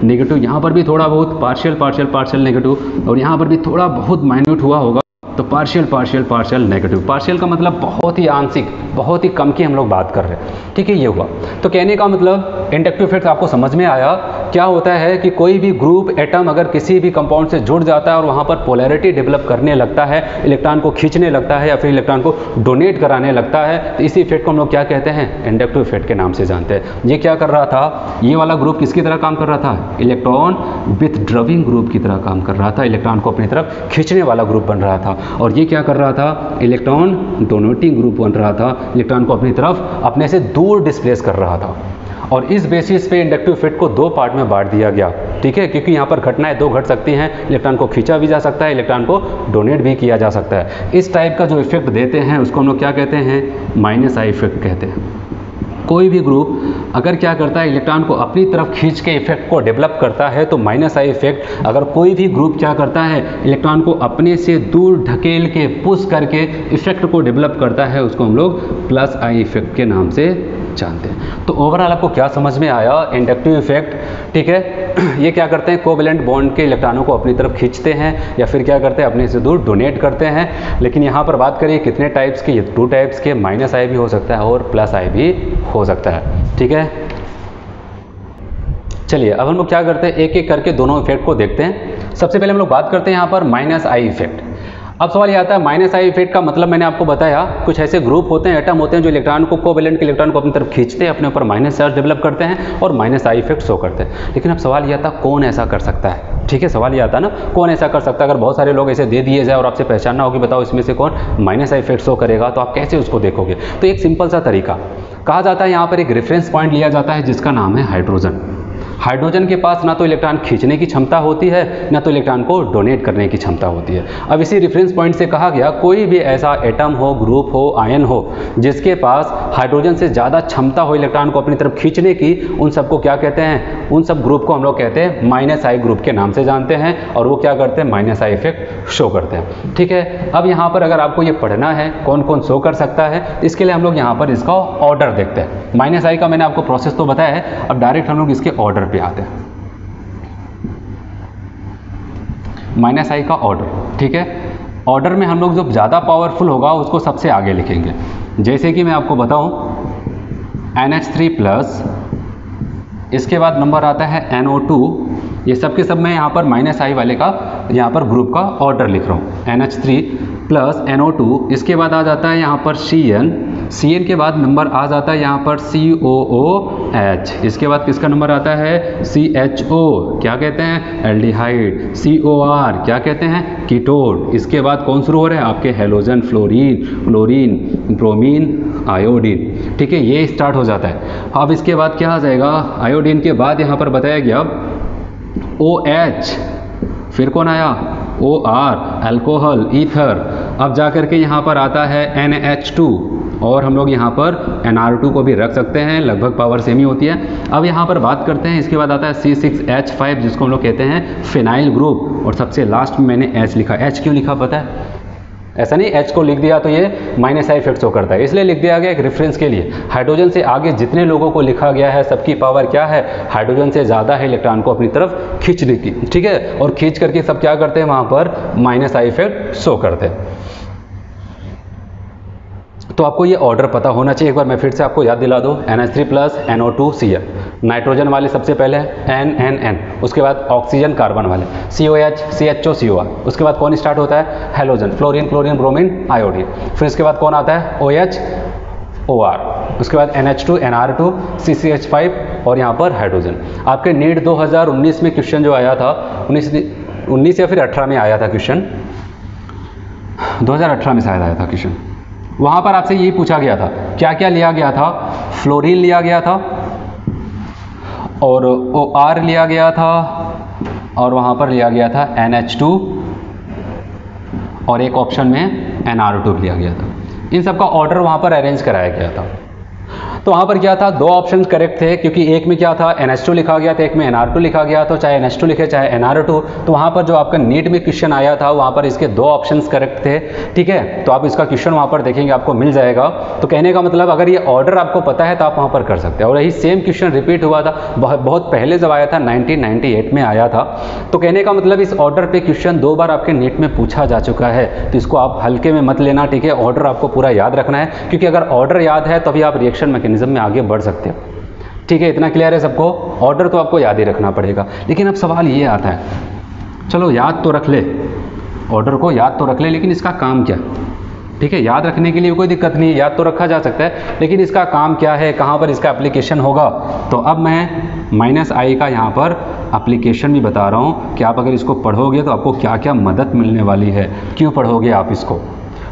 नेगेटिव, यहाँ पर भी थोड़ा बहुत पार्शियल नेगेटिव, और यहाँ पर भी थोड़ा बहुत माइन्यूट हुआ होगा तो पार्शियल नेगेटिव। पार्शियल का मतलब बहुत ही आंशिक, बहुत ही कम की हम लोग बात कर रहे हैं। ठीक है, ये हुआ। तो कहने का मतलब इंडक्टिव इफेक्ट आपको समझ में आया। क्या होता है कि कोई भी ग्रुप एटम अगर किसी भी कंपाउंड से जुड़ जाता है और वहाँ पर पोलैरिटी डेवलप करने लगता है, इलेक्ट्रॉन को खींचने लगता है या फिर इलेक्ट्रॉन को डोनेट कराने लगता है, तो इसी इफेक्ट को हम लोग क्या कहते हैं, इंडक्टिव इफेक्ट के नाम से जानते हैं। ये क्या कर रहा था, ये वाला ग्रुप किसकी तरह काम कर रहा था, इलेक्ट्रॉन विथड्रॉइंग ग्रुप की तरह काम कर रहा था, इलेक्ट्रॉन को अपनी तरफ खींचने वाला ग्रुप बन रहा था। और ये क्या कर रहा था, इलेक्ट्रॉन डोनेटिंग ग्रुप बन रहा था, इलेक्ट्रॉन को अपनी तरफ अपने से दूर डिस्प्लेस कर रहा था। और इस बेसिस पे इंडक्टिव इफेक्ट को 2 पार्ट में बांट दिया गया। ठीक है, क्योंकि यहाँ पर घटनाएं 2 घट सकती हैं, इलेक्ट्रॉन को खींचा भी जा सकता है, इलेक्ट्रॉन को डोनेट भी किया जा सकता है। इस टाइप का जो इफेक्ट देते हैं उसको हम लोग क्या कहते हैं, माइनस आई इफेक्ट कहते हैं। कोई भी ग्रुप अगर क्या करता है, इलेक्ट्रॉन को अपनी तरफ खींच के इफेक्ट को डेवलप करता है तो माइनस आई इफेक्ट। अगर कोई भी ग्रुप क्या करता है, इलेक्ट्रॉन को अपने से दूर ढकेल के पुश करके इफेक्ट को डेवलप करता है, उसको हम लोग प्लस आई इफेक्ट के नाम से जानते हैं। तो ओवरऑल आपको क्या समझ में आया, इंडक्टिव इफेक्ट। ठीक है, ये क्या करते हैं, कोवैलेंट बॉन्ड के इलेक्ट्रॉनों को अपनी तरफ खींचते हैं या फिर क्या करते हैं, अपने से दूर डोनेट करते हैं। लेकिन यहाँ पर बात करिए कितने टाइप्स के, 2 टाइप्स के, माइनस आई भी हो सकता है और प्लस आई भी हो सकता है। ठीक है, चलिए अब हम लोग क्या करते हैं, एक एक करके दोनों इफेक्ट को देखते हैं। सबसे पहले हम लोग बात करते हैं यहाँ पर माइनस आई इफेक्ट। अब सवाल ये आता है, माइनस आई इफेक्ट का मतलब मैंने आपको बताया, कुछ ऐसे ग्रुप होते हैं, एटम होते हैं जो इलेक्ट्रॉन को, कोवैलेंट के इलेक्ट्रॉन को अपनी तरफ खींचते हैं, अपने ऊपर माइनस चार्ज डेवलप करते हैं और माइनस आई इफेक्ट शो करते हैं। लेकिन अब सवाल ये आता है, कौन ऐसा कर सकता है। ठीक है, सवाल ये आता है ना, कौन ऐसा कर सकता है। अगर बहुत सारे लोग ऐसे दे दिए जाए और आपसे पहचानना होगी, बताओ इसमें से कौन माइनस आई इफेक्ट शो करेगा, तो आप कैसे उसको देखोगे। तो एक सिंपल सा तरीका कहा जाता है, यहाँ पर एक रेफरेंस पॉइंट लिया जाता है जिसका नाम है हाइड्रोजन। हाइड्रोजन के पास ना तो इलेक्ट्रॉन खींचने की क्षमता होती है, ना तो इलेक्ट्रॉन को डोनेट करने की क्षमता होती है। अब इसी रेफरेंस पॉइंट से कहा गया, कोई भी ऐसा एटम हो, ग्रुप हो, आयन हो, जिसके पास हाइड्रोजन से ज़्यादा क्षमता हो इलेक्ट्रॉन को अपनी तरफ खींचने की, उन सबको क्या कहते हैं, उन सब ग्रुप को हम लोग कहते हैं माइनस आई ग्रुप के नाम से जानते हैं। और वो क्या करते हैं, माइनस आई इफेक्ट शो करते हैं। ठीक है, अब यहाँ पर अगर आपको ये पढ़ना है कौन कौन शो कर सकता है, इसके लिए हम लोग यहाँ पर इसका ऑर्डर देखते हैं। माइनस आई का मैंने आपको प्रोसेस तो बताया है, अब डायरेक्ट हम लोग इसके ऑर्डर पे आते हैं। माइनस आई का ऑर्डर, ठीक है, ऑर्डर में हम लोग जो ज़्यादा पावरफुल होगा उसको सबसे आगे लिखेंगे। जैसे कि मैं आपको बताऊं, NH3+, इसके बाद नंबर आता है NO2, ये सब के सब मैं यहाँ पर माइनस आई वाले का यहाँ पर ग्रुप का ऑर्डर लिख रहा हूँ। NH3, प्लस NO2, इसके बाद आ जाता है यहाँ पर CN के बाद नंबर आ जाता है यहाँ पर COOH, इसके बाद किसका नंबर आता है CHO, क्या कहते हैं एल्डिहाइड, COR क्या कहते हैं कीटोन, इसके बाद कौन शुरू हो रहे हैं आपके हेलोजन, फ्लोरीन, ब्रोमीन, आयोडीन, ठीक है ये स्टार्ट हो जाता है। अब इसके बाद क्या आ जाएगा, आयोडीन के बाद यहाँ पर बताया गया OH, फिर कौन आया OR, अल्कोहल, ईथर, अब जा कर के यहाँ पर आता है NH2 और हम लोग यहाँ पर NR2 को भी रख सकते हैं, लगभग पावर सेम ही होती है। अब यहाँ पर बात करते हैं, इसके बाद आता है C6H5 जिसको हम लोग कहते हैं फिनाइल ग्रुप, और सबसे लास्ट में मैंने H लिखा। H क्यों लिखा पता है? ऐसा नहीं H को लिख दिया तो ये माइनस आई इफेक्ट शो करता है, इसलिए लिख दिया गया एक रेफरेंस के लिए। हाइड्रोजन से आगे जितने लोगों को लिखा गया है सबकी पावर क्या है, हाइड्रोजन से ज़्यादा है इलेक्ट्रॉन को अपनी तरफ खींचने की, ठीक है, और खींच करके सब क्या करते हैं वहाँ पर माइनस आई इफेक्ट शो करते हैं। तो आपको ये ऑर्डर पता होना चाहिए, एक बार मैं फिर से आपको याद दिला दूँ। NH3 प्लस NO2Cl, नाइट्रोजन वाले सबसे पहले NNN, उसके बाद ऑक्सीजन कार्बन वाले COH, CHO, COR, उसके बाद कौन स्टार्ट होता है हेलोजन, फ्लोरीन, ब्रोमीन, आयोडीन, फिर इसके बाद कौन आता है OH, OR, उसके बाद NH2, NR2, CCH5 और यहाँ पर हाइड्रोजन। आपके नीट 2019 में क्वेश्चन जो आया था 19 या फिर 18 में आया था क्वेश्चन, 2018 में शायद आया था क्वेश्चन, वहाँ पर आपसे यही पूछा गया था क्या क्या लिया गया था, फ्लोरीन लिया गया था और OR लिया गया था और वहाँ पर लिया गया था NH2 और एक ऑप्शन में NR2 लिया गया था। इन सब का ऑर्डर वहाँ पर अरेंज कराया गया था। तो वहाँ पर क्या था, दो ऑप्शन करेक्ट थे, क्योंकि एक में क्या था NH2 लिखा गया था, एक में NR2 लिखा गया, तो चाहे NH2 लिखे चाहे NR2, तो वहाँ पर जो आपका नीट में क्वेश्चन आया था वहाँ पर इसके दो ऑप्शंस करेक्ट थे, ठीक है। तो आप इसका क्वेश्चन वहाँ पर देखेंगे आपको मिल जाएगा। तो कहने का मतलब अगर ये ऑर्डर आपको पता है तो आप वहाँ पर कर सकते हैं। और यही सेम क्वेश्चन रिपीट हुआ था बहुत पहले जब आया था, 1998 में आया था। तो कहने का मतलब इस ऑर्डर पर क्वेश्चन दो बार आपके नीट में पूछा जा चुका है, तो इसको आप हल्के में मत लेना, ठीक है। ऑर्डर आपको पूरा याद रखना है, क्योंकि अगर ऑर्डर याद है तभी आप रिएक्शन मैकेनिज्म में आगे बढ़ सकते हो, ठीक है। इतना क्लियर है सबको? ऑर्डर तो आपको याद ही रखना पड़ेगा। लेकिन अब सवाल ये आता है, चलो याद तो रख ले, ऑर्डर को याद तो रख ले, लेकिन इसका काम क्या, ठीक है। याद रखने के लिए कोई दिक्कत नहीं है, याद तो रखा जा सकता है, लेकिन इसका काम क्या है, कहाँ पर इसका एप्लीकेशन होगा। तो अब मैं -i का यहाँ पर एप्लीकेशन भी बता रहा हूँ कि आप अगर इसको पढ़ोगे तो आपको क्या क्या मदद मिलने वाली है, क्यों पढ़ोगे आप इसको।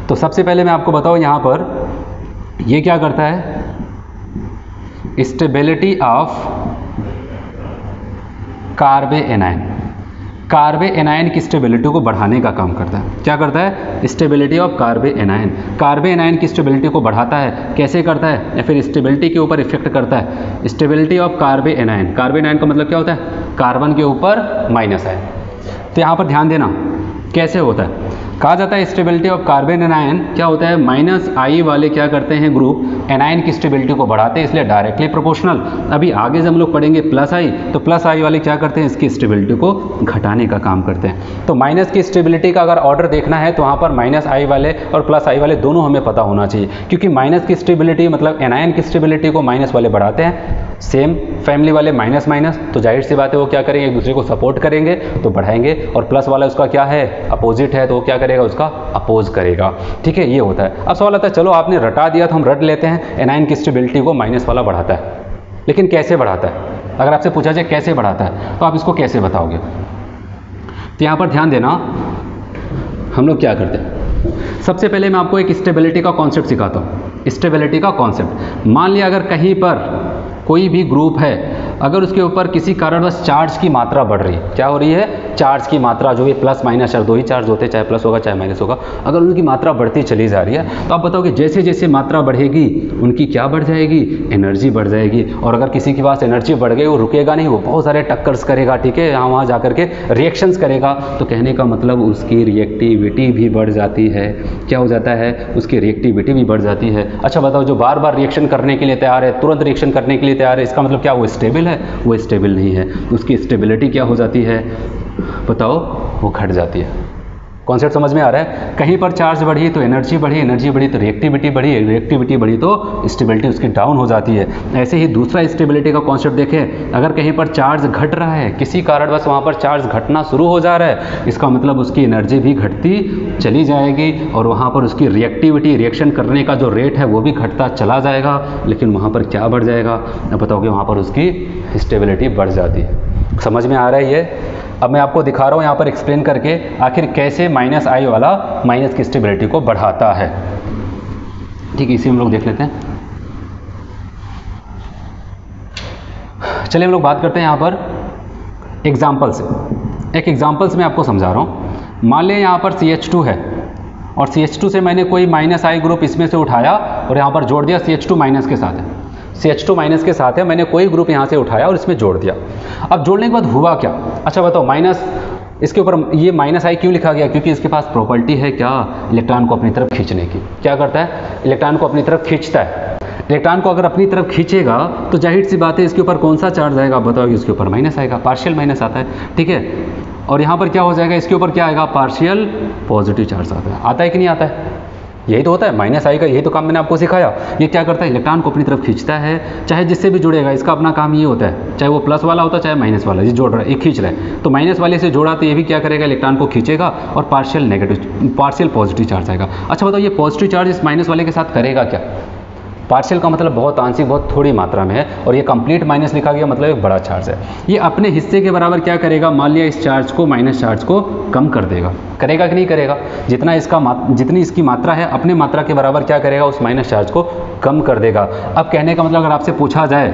तो सबसे पहले मैं आपको बताऊँ, यहाँ पर ये क्या करता है, स्टेबिलिटी ऑफ कार्बे एनायन, कार्बे एनायन की स्टेबिलिटी को बढ़ाने का काम करता है। क्या करता है, स्टेबिलिटी ऑफ कार्बे एनायन, कार्बे एनायन की स्टेबिलिटी को बढ़ाता है। कैसे करता है, या फिर स्टेबिलिटी के ऊपर इफेक्ट करता है। स्टेबिलिटी ऑफ कार्बे एनायन, कार्बे एनायन का मतलब क्या होता है, कार्बन के ऊपर माइनस है। तो यहाँ पर ध्यान देना कैसे होता है, कहा जाता है स्टेबिलिटी ऑफ कार्बन एनायन क्या होता है, -i वाले क्या करते हैं ग्रुप एनायन की स्टेबिलिटी को बढ़ाते हैं, इसलिए डायरेक्टली प्रोपोर्शनल। अभी आगे जब हम लोग पढ़ेंगे +i, तो +i वाले क्या करते हैं, इसकी स्टेबिलिटी को घटाने का काम करते हैं। तो माइनस की स्टेबिलिटी का अगर ऑर्डर देखना है तो वहाँ पर -i वाले और +i वाले दोनों हमें पता होना चाहिए, क्योंकि माइनस की स्टेबिलिटी मतलब एनायन की स्टेबिलिटी को माइनस वाले बढ़ाते हैं, सेम फैमिली वाले माइनस माइनस, तो जाहिर सी बात है वो क्या करेंगे, एक दूसरे को सपोर्ट करेंगे तो बढ़ाएंगे। और प्लस वाला उसका क्या है, अपोजिट है, तो वो क्या करेगा, उसका अपोज करेगा, ठीक है। ये होता है। अब सवाल आता है, चलो आपने रटा दिया तो हम रट लेते हैं, एनायन की स्टेबिलिटी को माइनस वाला बढ़ाता है, लेकिन कैसे बढ़ाता है। अगर आपसे पूछा जाए कैसे बढ़ाता है तो आप इसको कैसे बताओगे। तो यहाँ पर ध्यान देना, हम लोग क्या करते हैं, सबसे पहले मैं आपको एक स्टेबिलिटी का कॉन्सेप्ट सिखाता हूँ। स्टेबिलिटी का कॉन्सेप्ट, मान लिया अगर कहीं पर कोई भी ग्रुप है, अगर उसके ऊपर किसी कारणवश चार्ज की मात्रा बढ़ रही है, क्या हो रही है, चार्ज की मात्रा, जो ये प्लस माइनस दो ही चार्ज होते हैं, चाहे प्लस होगा चाहे माइनस होगा, अगर उनकी मात्रा बढ़ती चली जा रही है तो आप बताओगे जैसे जैसे मात्रा बढ़ेगी उनकी क्या बढ़ जाएगी, एनर्जी बढ़ जाएगी। और अगर किसी के पास एनर्जी बढ़ गई, वो रुकेगा नहीं, वो बहुत सारे टक्कर्स करेगा, ठीक है, यहाँ वहाँ जा करके रिएक्शंस करेगा। तो कहने का मतलब उसकी रिएक्टिविटी भी बढ़ जाती है। क्या हो जाता है, उसकी रिएक्टिविटी भी बढ़ जाती है। अच्छा बताओ, जो बार बार रिएक्शन करने के लिए तैयार है, तुरंत रिएक्शन करने के लिए तैयार है, इसका मतलब क्या, वो स्टेबल है, वो स्टेबल नहीं है। उसकी स्टेबिलिटी क्या हो जाती है बताओ, वो घट जाती है। कॉन्सेप्ट समझ में आ रहा है? कहीं पर चार्ज बढ़ी तो एनर्जी बढ़ी, एनर्जी बढ़ी तो रिएक्टिविटी बढ़ी, रिएक्टिविटी बढ़ी तो स्टेबिलिटी उसकी डाउन हो जाती है। ऐसे ही दूसरा स्टेबिलिटी का कॉन्सेप्ट देखें, अगर कहीं पर चार्ज घट रहा है, किसी कारणवश वहाँ पर चार्ज घटना शुरू हो जा रहा है, इसका मतलब उसकी एनर्जी भी घटती चली जाएगी और वहाँ पर उसकी रिएक्टिविटी, रिएक्शन करने का जो रेट है वो भी घटता चला जाएगा। लेकिन वहाँ पर क्या बढ़ जाएगा? अब बताओगे, वहाँ पर उसकी स्टेबिलिटी बढ़ जाती है। समझ में आ रहा है ये? अब मैं आपको दिखा रहा हूँ यहाँ पर एक्सप्लेन करके आखिर कैसे माइनस आई वाला माइनस की स्टेबिलिटी को बढ़ाता है। ठीक है, इसी में हम लोग देख लेते हैं। चलिए हम लोग बात करते हैं यहाँ पर एग्जाम्पल से। एक एग्जाम्पल से मैं आपको समझा रहा हूँ। मान लें यहाँ पर CH2 है और CH2 से मैंने कोई माइनस आई ग्रुप इसमें से उठाया और यहाँ पर जोड़ दिया CH2 माइनस के साथ है। CH2 माइनस के साथ है, मैंने कोई ग्रुप यहाँ से उठाया और इसमें जोड़ दिया। अब जोड़ने के बाद हुआ क्या? अच्छा बताओ, माइनस इसके ऊपर ये माइनस आई क्यों लिखा गया? क्योंकि इसके पास प्रॉपर्टी है क्या? इलेक्ट्रॉन को अपनी तरफ खींचने की। क्या करता है? इलेक्ट्रॉन को अपनी तरफ खींचता है। इलेक्ट्रॉन को अगर अपनी तरफ खींचेगा तो जाहिर सी बात है इसके ऊपर कौन सा चार्ज आएगा? बताओगे, इसके ऊपर माइनस आएगा, पार्शियल माइनस आता है। ठीक है, और यहाँ पर क्या हो जाएगा? इसके ऊपर क्या आएगा? पार्शियल पॉजिटिव चार्ज आता है। आता है कि नहीं आता है? यही तो होता है माइनस आई का, यही तो काम मैंने आपको सिखाया। ये क्या करता है? इलेक्ट्रॉन को अपनी तरफ खींचता है, चाहे जिससे भी जुड़ेगा, इसका अपना काम ये होता है, चाहे वो प्लस वाला होता है चाहे माइनस वाला। ये जोड़ रहा है, ये खींच रहा है, तो माइनस वाले से जोड़ा तो ये भी क्या करेगा? इलेक्ट्रॉन को खींचेगा और पार्शियल पॉजिटिव चार्ज आएगा। अच्छा बताओ, ये पॉजिटिव चार्ज इस माइनस वाले के साथ करेगा क्या? पार्शियल का मतलब बहुत आंशिक, बहुत थोड़ी मात्रा में है, और ये कंप्लीट माइनस लिखा गया मतलब एक बड़ा चार्ज है। ये अपने हिस्से के बराबर क्या करेगा? मान लिया इस चार्ज को, माइनस चार्ज को कम कर देगा। करेगा कि नहीं करेगा? जितनी इसकी मात्रा है अपने मात्रा के बराबर क्या करेगा? उस माइनस चार्ज को कम कर देगा। अब कहने का मतलब अगर आपसे पूछा जाए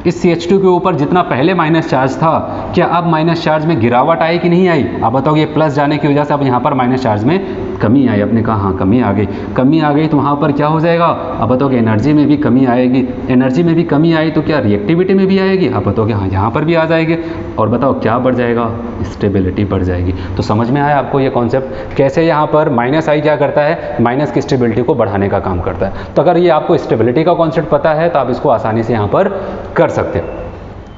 इस CH2 के ऊपर जितना पहले माइनस चार्ज था, क्या अब माइनस चार्ज में गिरावट आई कि नहीं आई? आप बताओगे प्लस जाने की वजह से अब यहाँ पर माइनस चार्ज में कमी आई। आपने कहा हाँ कमी आ गई। कमी आ गई तो वहाँ पर क्या हो जाएगा? आप बताओगे एनर्जी में भी कमी आएगी। एनर्जी में भी कमी आई तो क्या रिएक्टिविटी में भी आएगी? आप बताओगे हाँ यहाँ पर भी आ जाएगी। और बताओ क्या बढ़ जाएगा? स्टेबिलिटी बढ़ जाएगी। तो समझ में आया आपको ये कॉन्सेप्ट? कैसे यहाँ पर माइनस आई क्या करता है? माइनस की स्टेबिलिटी को बढ़ाने का काम करता है। तो अगर ये आपको स्टेबिलिटी का कॉन्सेप्ट पता है तो आप इसको आसानी से यहाँ पर कर सकते हो।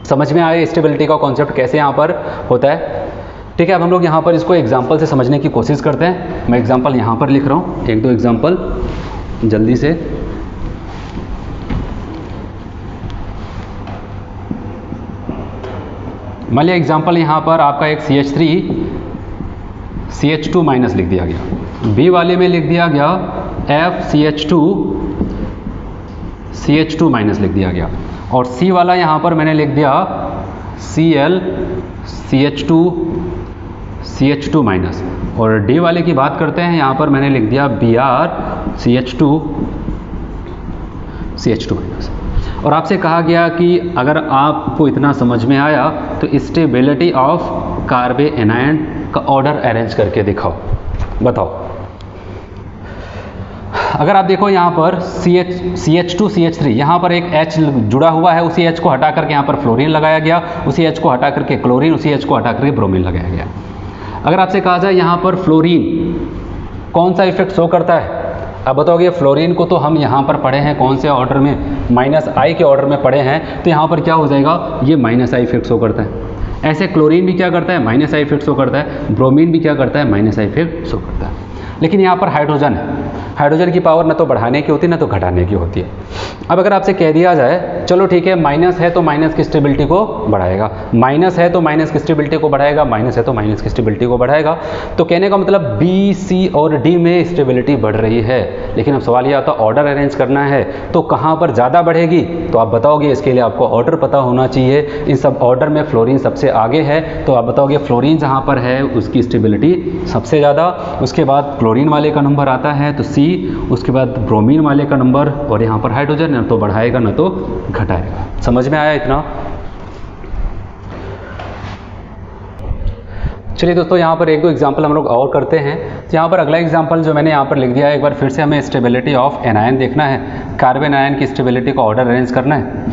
समझ में आया स्टेबिलिटी का कॉन्सेप्ट कैसे यहाँ पर होता है? ठीक है, अब हम लोग यहाँ पर इसको एग्जाम्पल से समझने की कोशिश करते हैं। मैं एग्जाम्पल यहाँ पर लिख रहा हूँ, एक दो एग्जाम्पल जल्दी से। मान लिया एग्जाम्पल यहाँ पर आपका एक CH2 माइनस लिख दिया गया, बी वाले में लिख दिया गया FCH2 माइनस लिख दिया गया, और सी वाला यहाँ पर मैंने लिख दिया CH2 माइनस, और डी वाले की बात करते हैं यहाँ पर मैंने लिख दिया BrCH2 माइनस। और आपसे कहा गया कि अगर आपको इतना समझ में आया तो स्टेबिलिटी ऑफ कार्बन एनायन का ऑर्डर अरेंज करके दिखाओ। बताओ, अगर आप देखो यहाँ पर CH2 CH3 यहाँ पर एक H जुड़ा हुआ है, उसी H को हटा करके यहाँ पर फ्लोरीन लगाया गया, उसी H को हटा करके क्लोरीन, उसी H को हटा करके ब्रोमीन लगाया गया। अगर आपसे कहा जाए यहाँ पर फ्लोरीन कौन सा इफेक्ट शो करता है? अब बताओगे फ्लोरीन को तो हम यहाँ पर पढ़े हैं कौन से ऑर्डर में? माइनस आई के ऑर्डर में पढ़े हैं, तो यहाँ पर क्या हो जाएगा? ये माइनस आई इफेक्ट शो करता है। ऐसे क्लोरीन भी क्या करता है? माइनस आई इफेक्ट शो करता है। ब्रोमीन भी क्या करता है? माइनस आई इफेक्ट शो करता है। लेकिन यहाँ पर हाइड्रोजन है, हाइड्रोजन की पावर ना तो बढ़ाने की होती है ना तो घटाने की होती है। अब अगर आपसे कह दिया जाए चलो ठीक है माइनस है तो माइनस की स्टेबिलिटी को बढ़ाएगा, माइनस है तो माइनस की स्टेबिलिटी को बढ़ाएगा, माइनस है तो माइनस की स्टेबिलिटी को बढ़ाएगा, तो कहने का मतलब बी, सी और डी में स्टेबिलिटी बढ़ रही है। लेकिन अब सवाल ये आता है ऑर्डर अरेंज करना है तो कहाँ पर ज़्यादा बढ़ेगी? तो आप बताओगे इसके लिए आपको ऑर्डर पता होना चाहिए। इन सब ऑर्डर में फ्लोरीन सबसे आगे है, तो आप बताओगे फ्लोरीन जहाँ पर है उसकी स्टेबिलिटी सबसे ज़्यादा, उसके बाद क्लोरीन वाले का नंबर आता है तो सी, उसके बाद ब्रोमीन वाले का नंबर, और यहाँ पर हाइड्रोजन न तो बढ़ाएगा न तो घटाएगा। समझ में आया इतना? चलिए दोस्तों यहाँ पर एक दो एग्जाम्पल हम लोग और करते हैं। तो यहाँ पर अगला एग्जाम्पल जो मैंने यहाँ पर लिख दिया है, एक बार फिर से हमें स्टेबिलिटी ऑफ एनायन देखना है, कार्बन आयन की स्टेबिलिटी का ऑर्डर अरेंज करना है।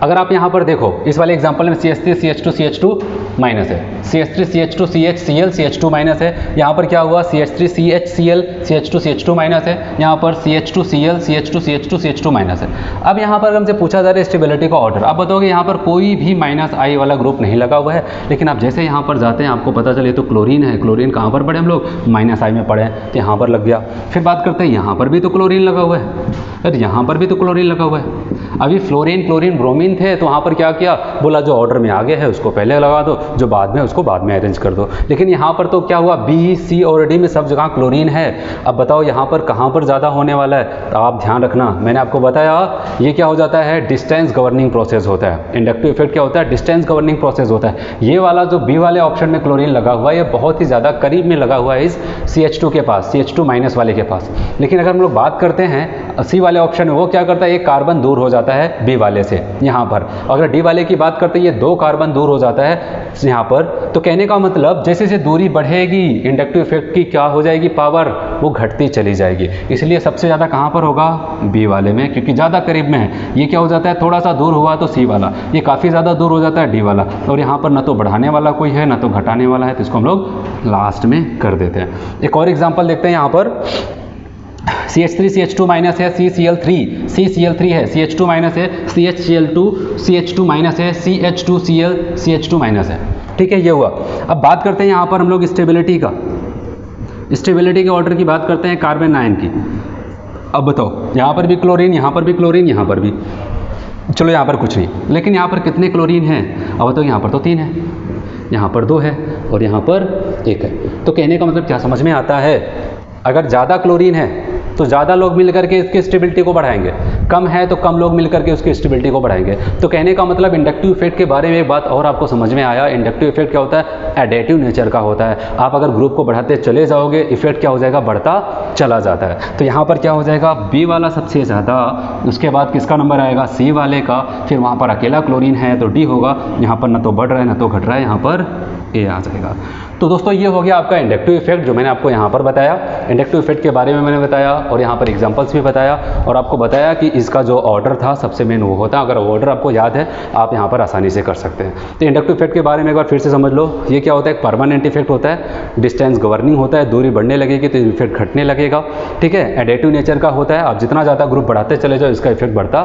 अगर आप यहाँ पर देखो इस वाले एग्जाम्पल में CH3 CH2 CH2 माइनस है, CH3 CH2 CHCl CH2 minus है, यहाँ पर क्या हुआ CH3 CHCl CH2 CH2 minus है, यहाँ पर CH2 Cl CH2 CH2 CH2 minus है। अब यहाँ पर हमसे पूछा जा रहा है स्टेबिलिटी का ऑर्डर। आप बताओगे यहाँ पर कोई भी माइनस आई वाला ग्रुप नहीं लगा हुआ है, लेकिन आप जैसे यहाँ पर जाते हैं आपको पता चले तो क्लोरीन है, क्लोरीन कहाँ पर पढ़े हम लोग, माइनस आई में पढ़े, तो यहाँ पर लग गया। फिर बात करते हैं यहाँ पर भी तो क्लोरीन लगा हुआ है, अरे यहाँ पर भी तो क्लोरीन लगा हुआ है। अभी फ्लोरीन क्लोरीन ब्रोमीन थे तो वहाँ पर क्या किया, बोला जो ऑर्डर में आगे है उसको पहले लगा दो, जो बाद में उसको बाद में अरेंज कर दो। लेकिन यहाँ पर तो क्या हुआ, बी सी और डी में सब जगह क्लोरीन है। अब बताओ यहाँ पर कहाँ पर ज़्यादा होने वाला है, तो आप ध्यान रखना, मैंने आपको बताया ये क्या हो जाता है, डिस्टेंस गवर्निंग प्रोसेस होता है। इंडक्टिव इफेक्ट क्या होता है, डिस्टेंस गवर्निंग प्रोसेस होता है। ये वाला जो बी वाले ऑप्शन में क्लोरीन लगा हुआ है ये बहुत ही ज़्यादा करीब में लगा हुआ है इस CH2 के पास, CH2 माइनस वाले के पास। लेकिन अगर हम लोग बात करते हैं सी वाले ऑप्शन में, वो क्या करता है, एक कार्बन दूर हो जाता है बी वाले से यहाँ पर। अगर डी वाले की बात करते हैं ये 2 कार्बन दूर हो जाता है यहाँ पर। तो कहने का मतलब जैसे जैसे दूरी बढ़ेगी इंडक्टिव इफेक्ट की क्या हो जाएगी, पावर वो घटती चली जाएगी। इसलिए सबसे ज़्यादा कहाँ पर होगा, बी वाले में, क्योंकि ज़्यादा करीब में है। ये क्या हो जाता है, थोड़ा सा दूर हुआ तो सी वाला, ये काफ़ी ज़्यादा दूर हो जाता है डी वाला। और यहाँ पर ना तो बढ़ाने वाला कोई है ना तो घटाने वाला है, तो इसको हम लोग लास्ट में कर देते हैं। एक और एग्जाम्पल देखते हैं यहाँ पर, CH3 CH2 माइनस है, CCl3 है, CH2 माइनस है, CHCl2 माइनस है, CH2Cl CH2 माइनस है। ठीक है, ये हुआ। अब बात करते हैं यहाँ पर हम लोग स्टेबिलिटी का, स्टेबिलिटी के ऑर्डर की बात करते हैं कार्बन आयन की। अब बताओ यहाँ पर भी क्लोरीन, यहाँ पर भी क्लोरीन, यहाँ पर भी, चलो यहाँ पर कुछ नहीं, लेकिन यहाँ पर कितने क्लोरीन हैं, अब बताओ यहाँ पर तो 3 है, यहाँ पर 2 है और यहाँ पर 1 है। तो कहने का मतलब क्या समझ में आता है, अगर ज़्यादा क्लोरीन है तो ज़्यादा लोग मिलकर के इसकी स्टेबिलिटी को बढ़ाएंगे, कम है तो कम लोग मिलकर के उसकी स्टेबिलिटी को बढ़ाएंगे। तो कहने का मतलब इंडक्टिव इफेक्ट के बारे में एक बात और आपको समझ में आया, इंडक्टिव इफेक्ट क्या होता है, एडेटिव नेचर का होता है। आप अगर ग्रुप को बढ़ाते चले जाओगे इफेक्ट क्या हो जाएगा, बढ़ता चला जाता है। तो यहाँ पर क्या हो जाएगा, बी वाला सबसे ज़्यादा, उसके बाद किसका नंबर आएगा, सी वाले का, फिर वहाँ पर अकेला क्लोरीन है तो डी होगा, यहाँ पर ना तो बढ़ रहा है ना तो घट रहा है, यहाँ पर ए आ जाएगा। तो दोस्तों ये हो गया आपका इंडक्टिव इफेक्ट जो मैंने आपको यहाँ पर बताया। इंडक्टिव इफेक्ट के बारे में मैंने बताया और यहाँ पर एग्जांपल्स भी बताया और आपको बताया कि इसका जो ऑर्डर था सबसे मेन वो होता है। अगर ऑर्डर आपको याद है आप यहाँ पर आसानी से कर सकते हैं। तो इंडक्टिव इफेक्ट के बारे में एक बार फिर से समझ लो, ये क्या होता है, एक परमानेंट इफेक्ट होता है, डिस्टेंस गवर्निंग होता है, दूरी बढ़ने लगेगी तो इफेक्ट घटने लगेगा। ठीक है, एडेटिव नेचर का होता है, आप जितना ज़्यादा ग्रुप बढ़ाते चले जाओ इसका इफेक्ट बढ़ता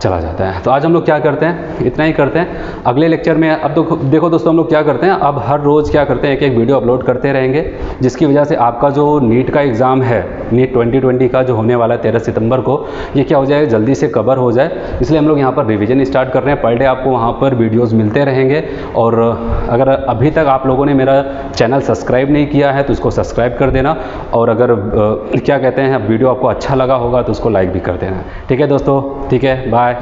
चला जाता है। तो आज हम लोग क्या करते हैं, इतना ही करते हैं। अगले लेक्चर में अब तो देखो दोस्तों हम लोग क्या करते हैं, अब हर रोज़ क्या करते हैं, एक वीडियो अपलोड करते रहेंगे, जिसकी वजह से आपका जो नीट का एग्ज़ाम है, नीट 2020 का जो होने वाला है 13 सितंबर को, ये क्या हो जाए, जल्दी से कवर हो जाए। इसलिए हम लोग यहाँ पर रिवीजन स्टार्ट कर रहे हैं। पर डे आपको वहाँ पर वीडियोस मिलते रहेंगे। और अगर अभी तक आप लोगों ने मेरा चैनल सब्सक्राइब नहीं किया है तो उसको सब्सक्राइब कर देना। और अगर क्या कहते हैं वीडियो आपको अच्छा लगा होगा तो उसको लाइक भी कर देना। ठीक है दोस्तों, ठीक है, बाय।